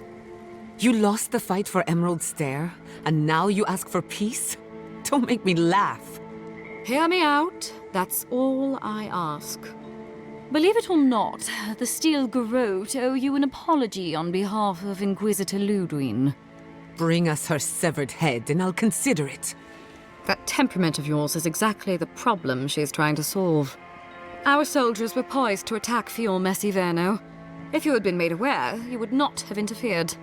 You lost the fight for Emerald Stair, and now you ask for peace? Don't make me laugh. Hear me out. That's all I ask. Believe it or not, the Steel Garrote owe you an apology on behalf of Inquisitor Ludwig. Bring us her severed head, and I'll consider it. That temperament of yours is exactly the problem she's trying to solve. Our soldiers were poised to attack Fior Messiverno. If you had been made aware, you would not have interfered.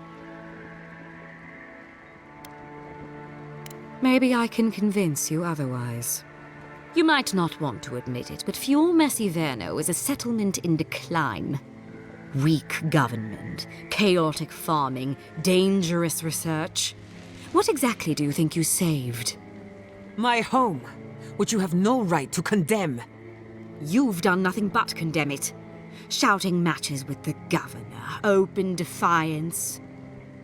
Maybe I can convince you otherwise. You might not want to admit it, but Fior Messiverno is a settlement in decline. Weak government, chaotic farming, dangerous research. What exactly do you think you saved? My home, which you have no right to condemn. You've done nothing but condemn it. Shouting matches with the governor, open defiance.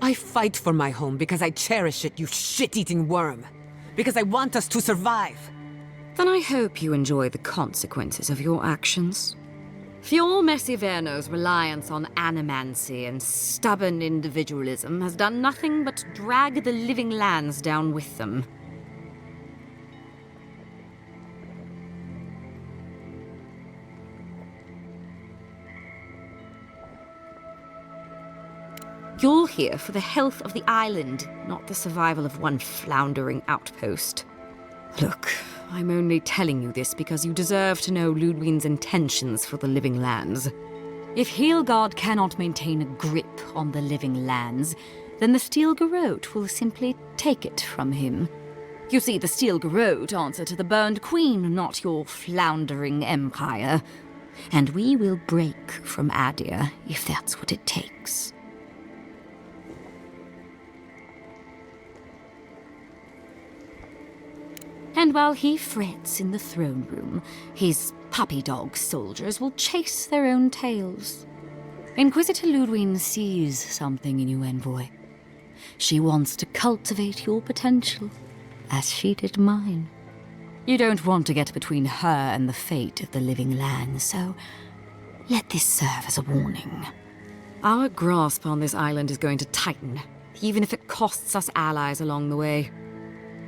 I fight for my home because I cherish it, you shit-eating worm. Because I want us to survive. Then I hope you enjoy the consequences of your actions. Fior Messiverno's reliance on animancy and stubborn individualism has done nothing but drag the living lands down with them. You're here for the health of the island, not the survival of one floundering outpost. Look, I'm only telling you this because you deserve to know Ludwig's intentions for the living lands. If Heelgard cannot maintain a grip on the living lands, then the Steel Garrote will simply take it from him. You see, the Steel Garrote answer to the Burned Queen, not your floundering empire. And we will break from Adyr if that's what it takes. And while he frets in the throne room, his puppy dog soldiers will chase their own tails. Inquisitor Ludwig sees something in you, Envoy. She wants to cultivate your potential, as she did mine. You don't want to get between her and the fate of the living land, so let this serve as a warning. Our grasp on this island is going to tighten, even if it costs us allies along the way.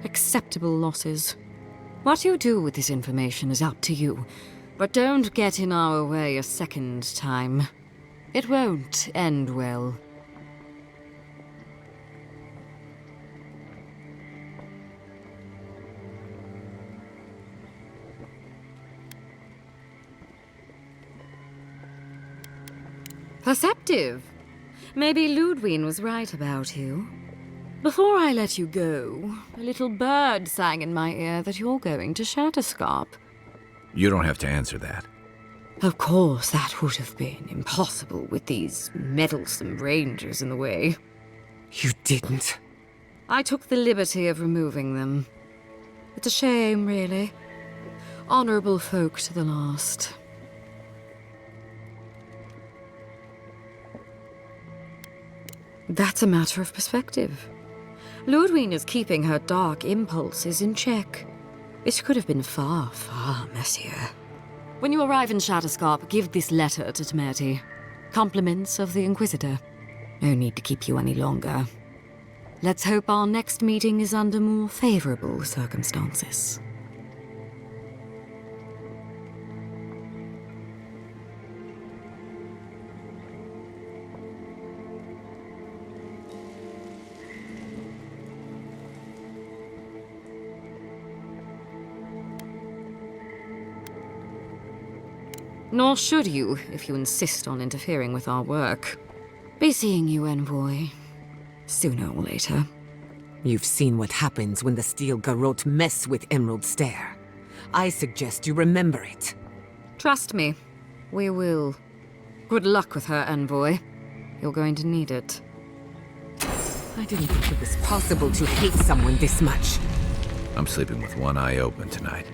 Acceptable losses. What you do with this information is up to you, but don't get in our way a second time. It won't end well. Perceptive. Maybe Ludwig was right about you. Before I let you go, a little bird sang in my ear that you're going to Shatterscarp. You don't have to answer that. Of course, that would have been impossible with these meddlesome rangers in the way. You didn't. I took the liberty of removing them. It's a shame, really. Honorable folk to the last. That's a matter of perspective. Ludwig is keeping her dark impulses in check. It could have been far, far messier. When you arrive in Shatterscarp, give this letter to Temerity. Compliments of the Inquisitor. No need to keep you any longer. Let's hope our next meeting is under more favorable circumstances. Nor should you, if you insist on interfering with our work. Be seeing you, Envoy. Sooner or later. You've seen what happens when the Steel Garrote mess with Emerald Stair. I suggest you remember it. Trust me, we will. Good luck with her, Envoy. You're going to need it. I didn't think it was possible to hate someone this much. I'm sleeping with one eye open tonight.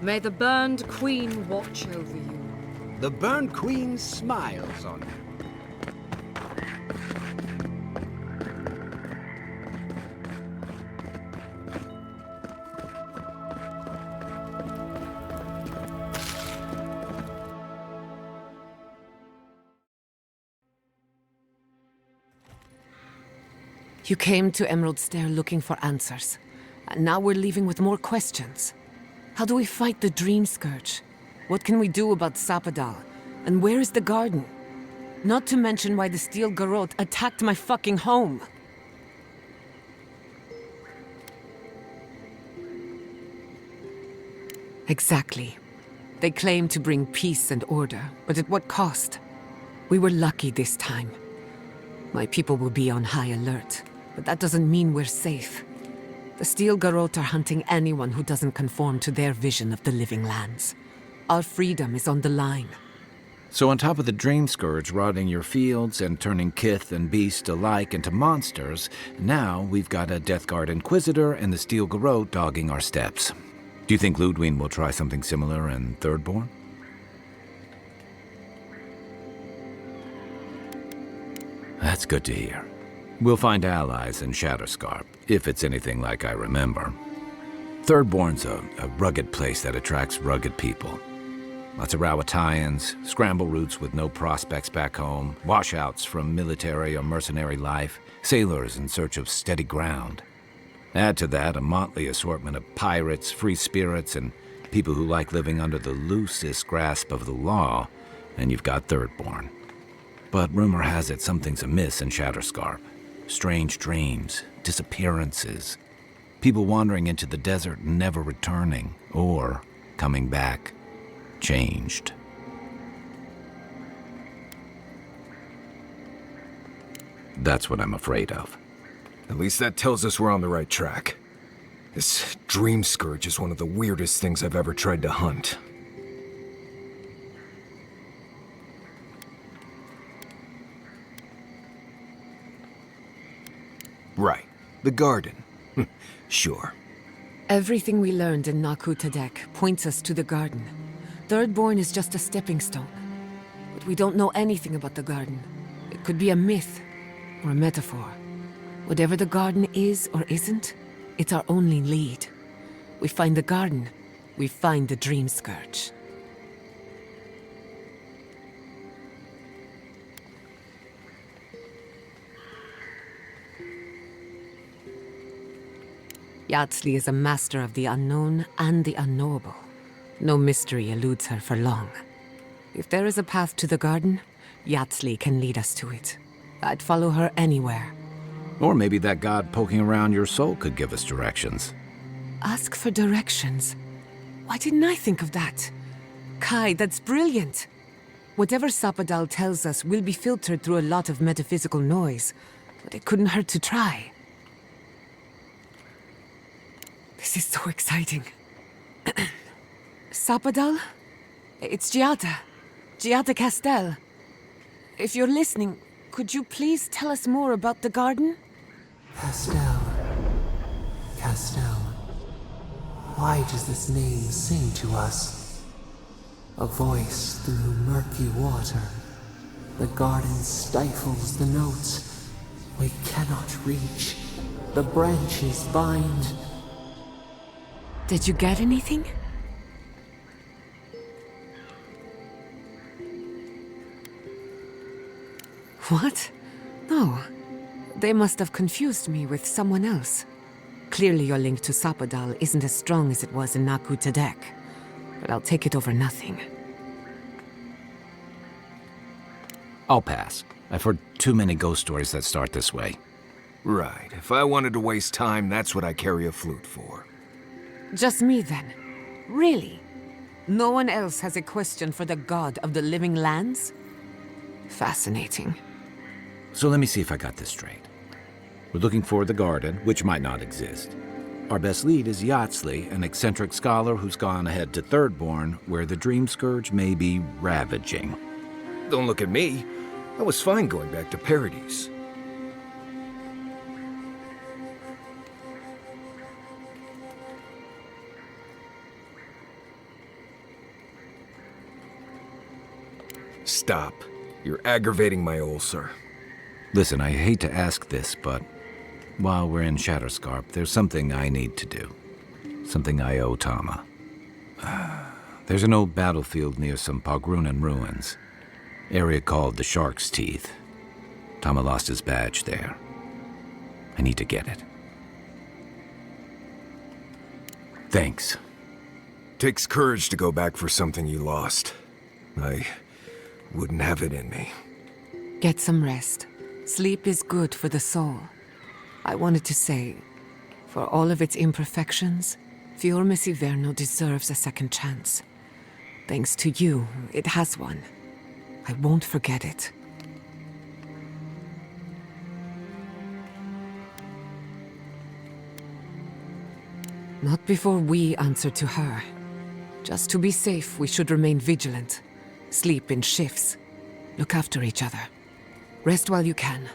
May the burned queen watch over you. The Burned Queen smiles on you. You came to Emerald Stair looking for answers. And now we're leaving with more questions. How do we fight the Dream Scourge? What can we do about Sapadal? And where is the garden? Not to mention why the Steel Garrote attacked my fucking home. Exactly. They claim to bring peace and order, but at what cost? We were lucky this time. My people will be on high alert, but that doesn't mean we're safe. The Steel Garrote are hunting anyone who doesn't conform to their vision of the living lands. Our freedom is on the line. So on top of the Dream Scourge rotting your fields and turning kith and beast alike into monsters, now we've got a Deathguard Inquisitor and the Steel Garrote dogging our steps. Do you think Ludwig will try something similar in Thirdborn? That's good to hear. We'll find allies in Shatterscarp, if it's anything like I remember. Thirdborn's a rugged place that attracts rugged people. Lots of Rowattians, scramble routes with no prospects back home, washouts from military or mercenary life, sailors in search of steady ground. Add to that a motley assortment of pirates, free spirits, and people who like living under the loosest grasp of the law, and you've got Thirdborn. But rumor has it something's amiss in Shatterscarp. Strange dreams, disappearances, people wandering into the desert and never returning, or coming back, changed. That's what I'm afraid of. At least that tells us we're on the right track. This Dream Scourge is one of the weirdest things I've ever tried to hunt. Right. The garden. Sure. Everything we learned in Naku Tadek points us to the garden. Thirdborn is just a stepping stone. But we don't know anything about the garden. It could be a myth or a metaphor. Whatever the garden is or isn't, it's our only lead. We find the garden, we find the Dream Scourge. Yardsley is a master of the unknown and the unknowable. No mystery eludes her for long. If there is a path to the garden, Yardsley can lead us to it. I'd follow her anywhere. Or maybe that god poking around your soul could give us directions. Ask for directions. Why didn't I think of that? Kai, that's brilliant. Whatever Sapadal tells us will be filtered through a lot of metaphysical noise, but it couldn't hurt to try. This is so exciting. Sapadal? It's Giatta. Giatta Castel. If you're listening, could you please tell us more about the garden? Castel. Castel. Why does this name sing to us? A voice through murky water. The garden stifles the notes. We cannot reach. The branches bind. Did you get anything? What? No. They must have confused me with someone else. Clearly your link to Sapadal isn't as strong as it was in Naku Tadek, but I'll take it over nothing. I'll pass. I've heard too many ghost stories that start this way. Right. If I wanted to waste time, that's what I carry a flute for. Just me then? Really? No one else has a question for the god of the living lands? Fascinating. So let me see if I got this straight. We're looking for the garden, which might not exist. Our best lead is Yardsley, an eccentric scholar who's gone ahead to Thirdborn, where the Dream Scourge may be ravaging. Don't look at me. I was fine going back to Paradise. Stop. You're aggravating my ulcer. Listen, I hate to ask this, but while we're in Shatterscarp, there's something I need to do. Something I owe Tama. There's an old battlefield near some Pogrunan ruins. Area called the Shark's Teeth. Tama lost his badge there. I need to get it. Thanks. Takes courage to go back for something you lost. I wouldn't have it in me. Get some rest. Sleep is good for the soul. I wanted to say, for all of its imperfections, Fior Aecirno deserves a second chance. Thanks to you, it has one. I won't forget it. Not before we answer to her. Just to be safe, we should remain vigilant. Sleep in shifts. Look after each other. Rest while you can.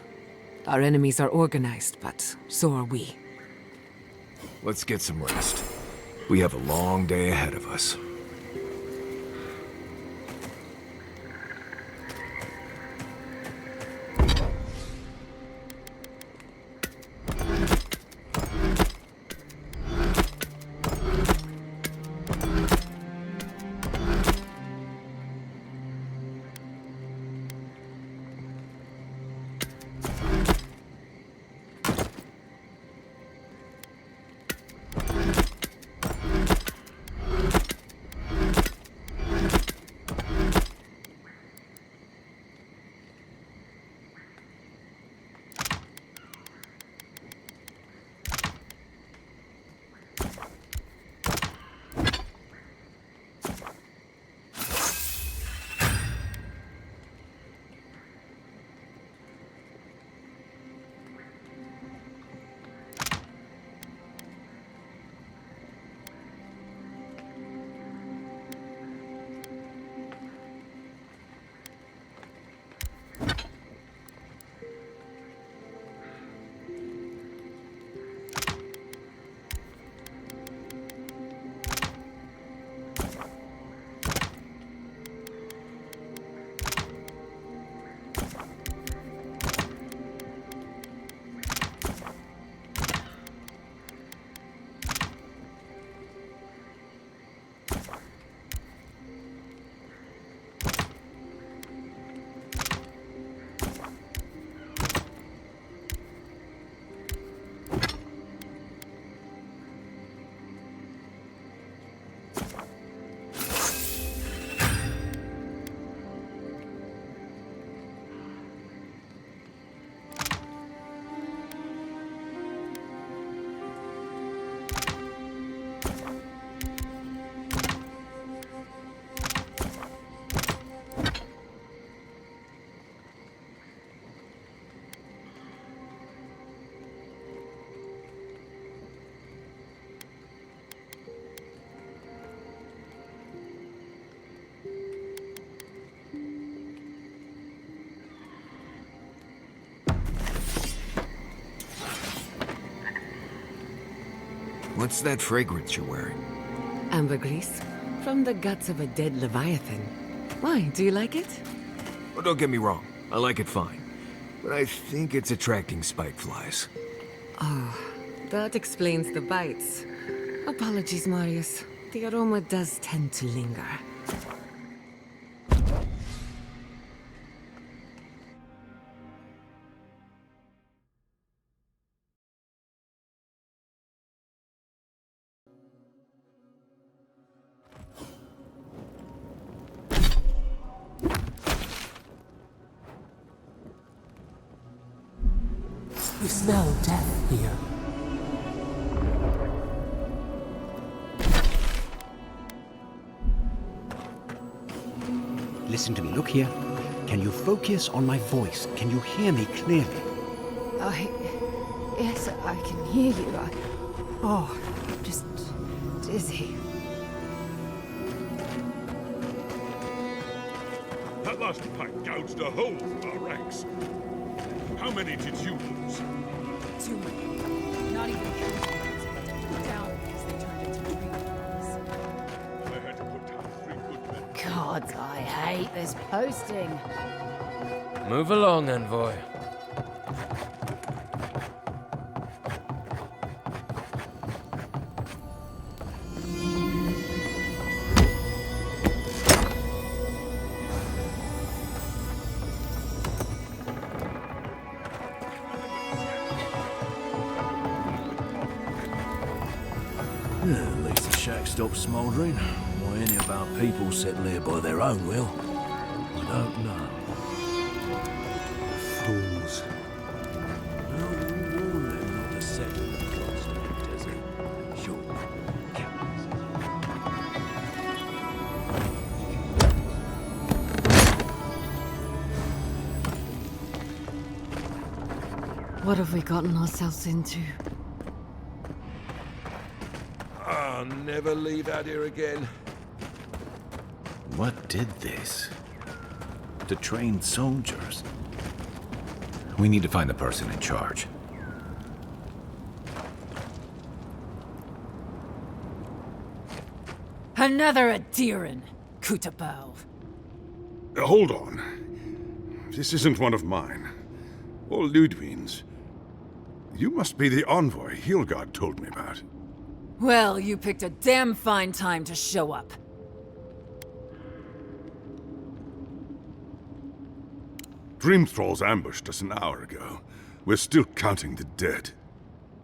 Our enemies are organized, but so are we. Let's get some rest. We have a long day ahead of us. What's that fragrance you're wearing? Ambergris, from the guts of a dead leviathan. Why, do you like it? Oh, don't get me wrong. I like it fine. But I think it's attracting spike flies. Oh, that explains the bites. Apologies, Marius. The aroma does tend to linger. You smell death here. Listen to me. Look here. Can you focus on my voice? Can you hear me clearly? Yes, I can hear you. I'm just dizzy. That last fight gouged a hole through our ranks. How many did you lose? Too many. Not even down because they turned into green. I had to put down 3 good men. God. God, I hate this posting. Move along, Envoy. At least the shack stopped smouldering. Why any of our people settle here by their own will, I don't know. Fools. No, we warned them not to settle in the Clandestine desert. Sure. What have we gotten ourselves into? I'll never leave out here again. What did this? To train soldiers? We need to find the person in charge. Another Aedyran, Kutabao. Hold on. This isn't one of mine. Or Ludwig's. You must be the envoy Hilgard told me about. Well, you picked a damn fine time to show up. Dream Thralls ambushed us an hour ago. We're still counting the dead.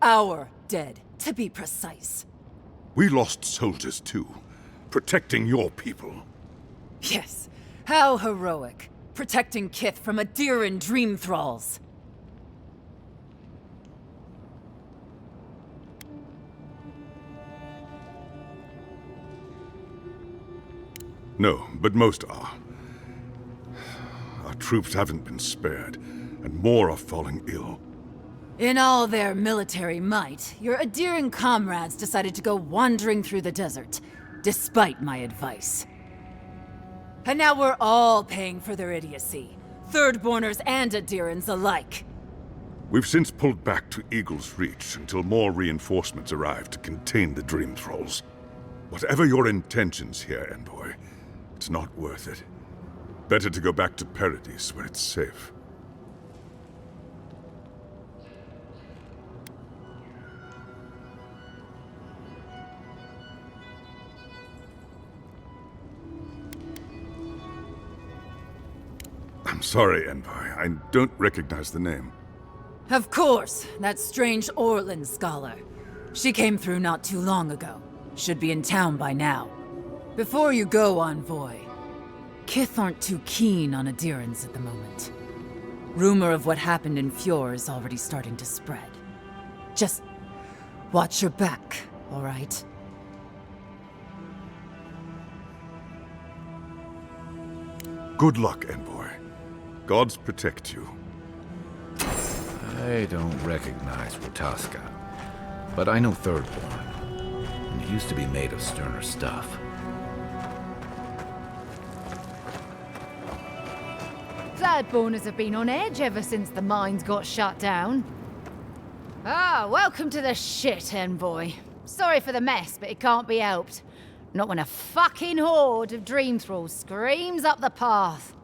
Our dead, to be precise. We lost soldiers too, protecting your people. Yes, how heroic. Protecting Kith from Aedyran Dream Thralls. No, but most are. Our troops haven't been spared, and more are falling ill. In all their military might, your Aedyran comrades decided to go wandering through the desert, despite my advice. And now we're all paying for their idiocy. Thirdborners and Aedyrans alike. We've since pulled back to Eagle's Reach until more reinforcements arrive to contain the Dream Thralls. Whatever your intentions here, Envoy, it's not worth it. Better to go back to Paradise where it's safe. I'm sorry, Envoy. I don't recognize the name. Of course, that strange Orland scholar. She came through not too long ago. Should be in town by now. Before you go, Envoy, Kith aren't too keen on Aedyrans at the moment. Rumor of what happened in Fjord is already starting to spread. Just watch your back, all right? Good luck, Envoy. Gods protect you. I don't recognize Wataska, but I know Thirdborn. And it used to be made of sterner stuff. Thirdborners have been on edge ever since the mines got shut down. Ah, welcome to the shit, Envoy. Sorry for the mess, but it can't be helped. Not when a fucking horde of Dream Thralls screams up the path.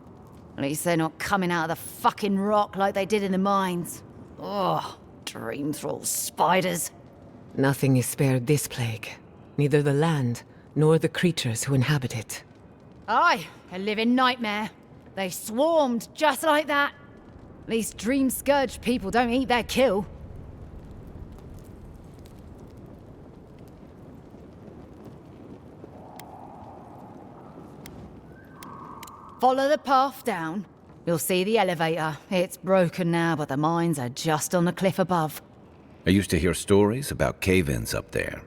At least they're not coming out of the fucking rock like they did in the mines. Oh, Dream Thrall spiders. Nothing is spared this plague. Neither the land, nor the creatures who inhabit it. Aye, a living nightmare. They swarmed just like that. At least Dream Scourge people don't eat their kill. Follow the path down. You'll see the elevator. It's broken now, but the mines are just on the cliff above. I used to hear stories about cave-ins up there.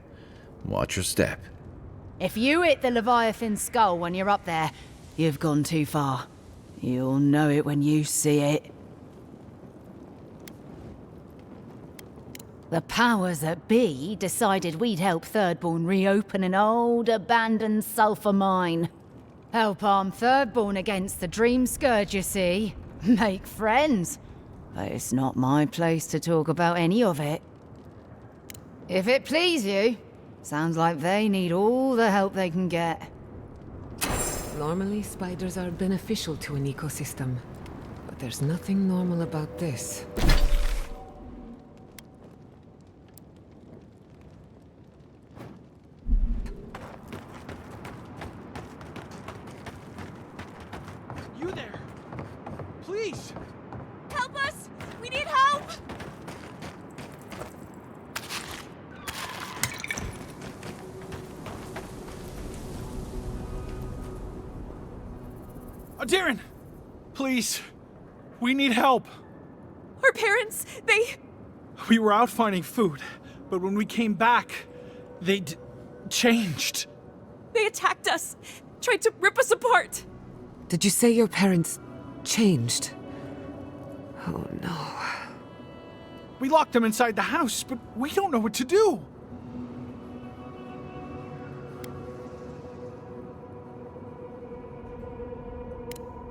Watch your step. If you hit the Leviathan skull when you're up there, you've gone too far. You'll know it when you see it. The powers that be decided we'd help Thirdborn reopen an old, abandoned sulfur mine. Help arm Thirdborn against the Dream Scourge, you see. Make friends. But it's not my place to talk about any of it. If it please you, sounds like they need all the help they can get. Normally, spiders are beneficial to an ecosystem. But there's nothing normal about this. You there! Please! Help us! We need help! Aedyran! Please! We need help! Our parents, We were out finding food, but when we came back, they'd changed. They attacked us! Tried to rip us apart! Did you say your parents changed? Oh no. We locked them inside the house, but we don't know what to do.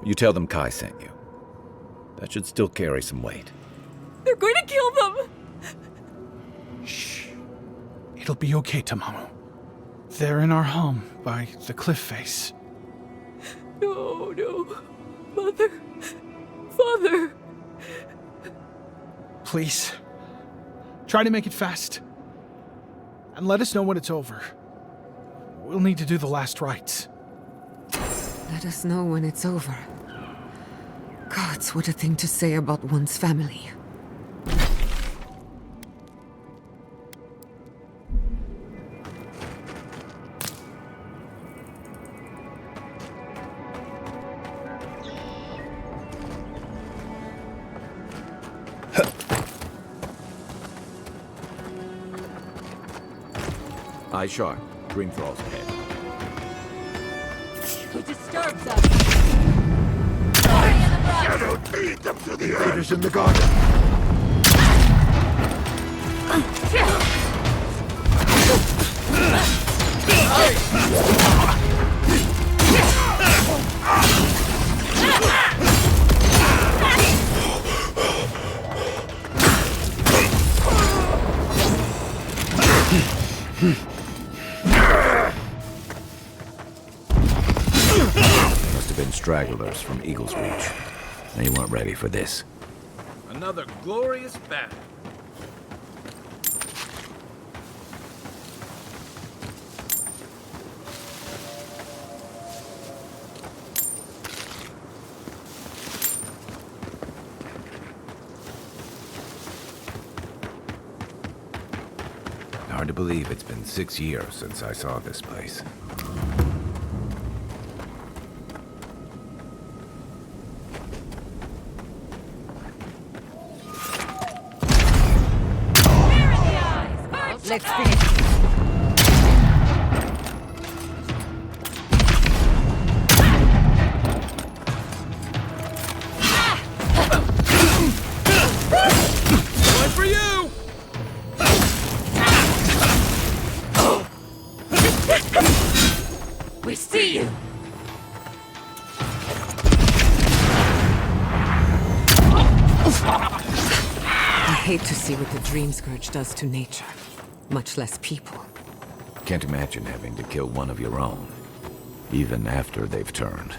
You tell them Kai sent you. That should still carry some weight. They're going to kill them! Shh. It'll be okay, Tamamu. They're in our home by the cliff face. No, no. Mother. Father. Please. Try to make it fast. And let us know when it's over. We'll need to do the last rites. Let us know when it's over. Gods, what a thing to say about one's family. Eye sharp. Dream thralls ahead. Who disturbs us? Shadow, lead them to the invaders in the garden. Must have been stragglers from Eagle's Reach. They weren't ready for this. Another glorious battle. Hard to believe it's been 6 years since I saw this place. Let's finish. One for you! We see you! I hate to see what the Dream Scourge does to nature, much less people. Can't imagine having to kill one of your own, even after they've turned.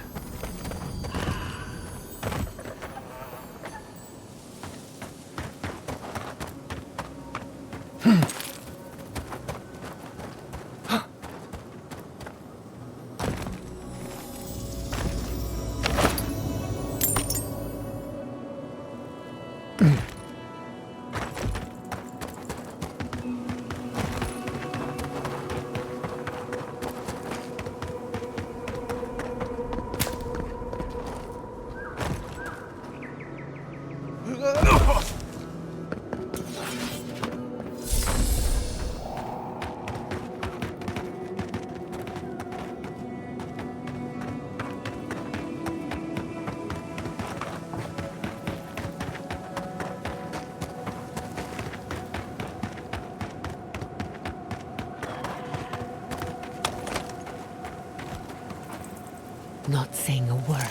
Not saying a word.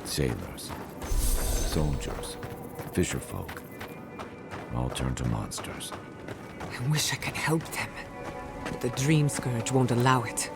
Sailors, soldiers, fisherfolk, all turned to monsters. I wish I could help them. but the Dream Scourge won't allow it.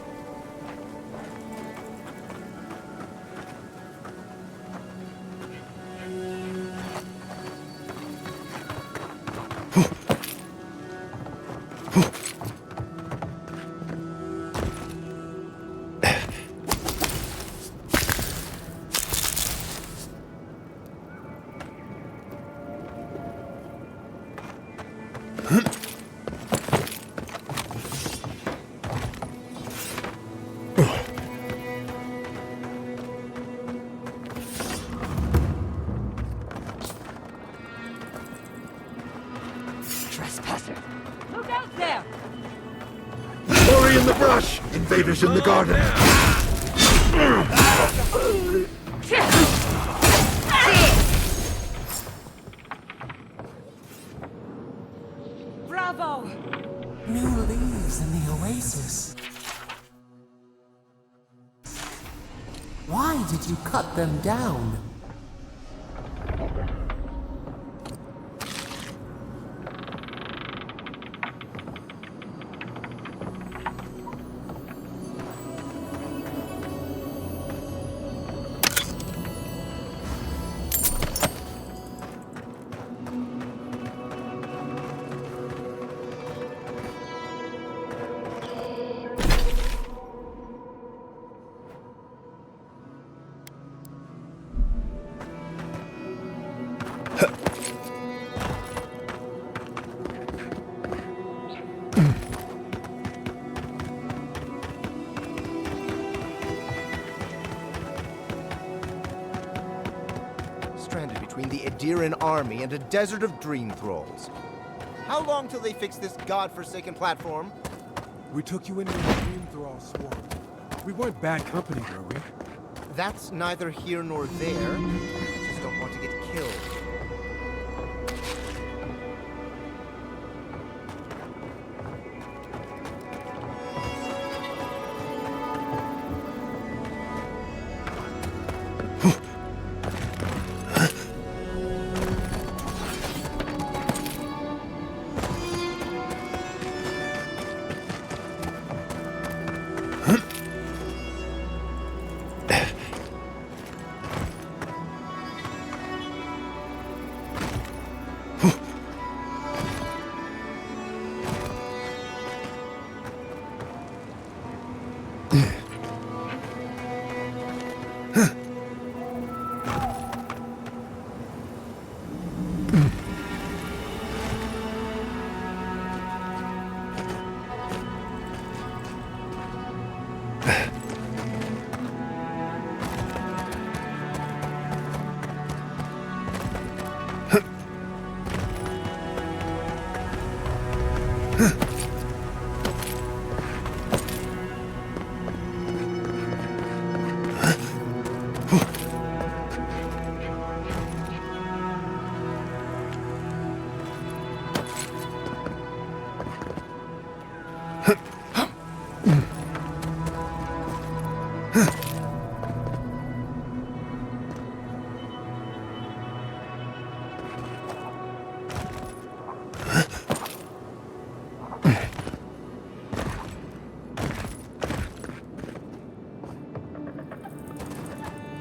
Glory in the brush! Invaders in the garden! Bravo! New leaves in the oasis. Why did you cut them down? Stranded between the Aedyran army and a desert of dream thralls. How long till they fix this godforsaken platform? We took you into the dream thrall swarm. We weren't bad company, were we? That's neither here nor there. I just don't want to get killed.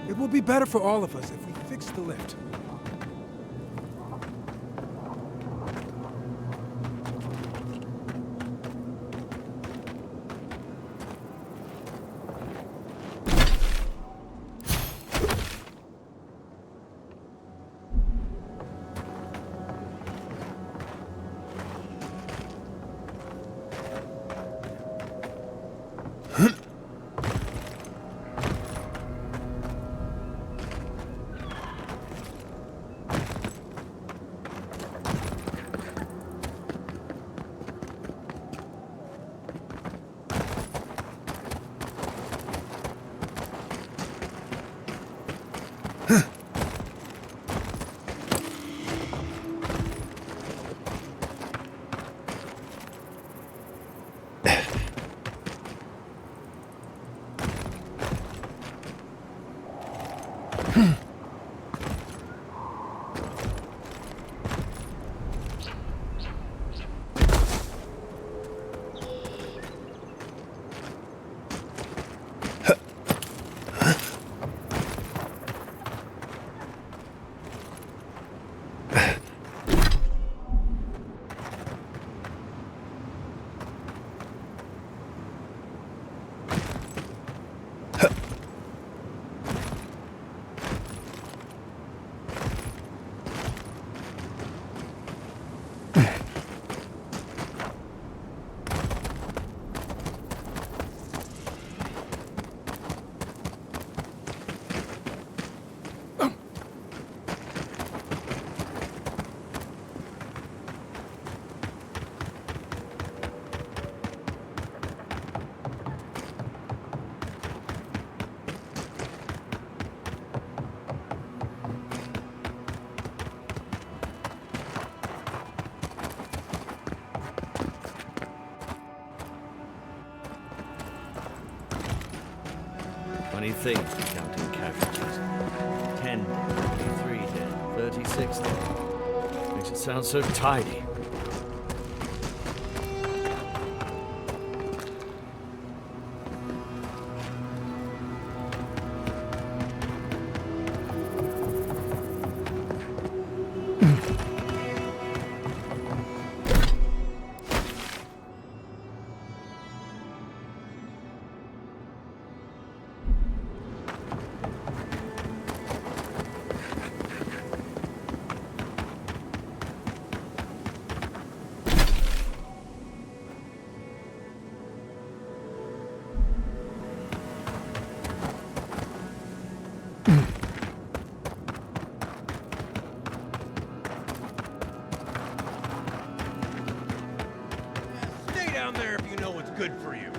It will be better for all of us if we fix the lift. 20 thieves counting casualties. 10 dead, 23 dead, 36 dead. Makes it sound so tidy. Stay down there if you know what's good for you.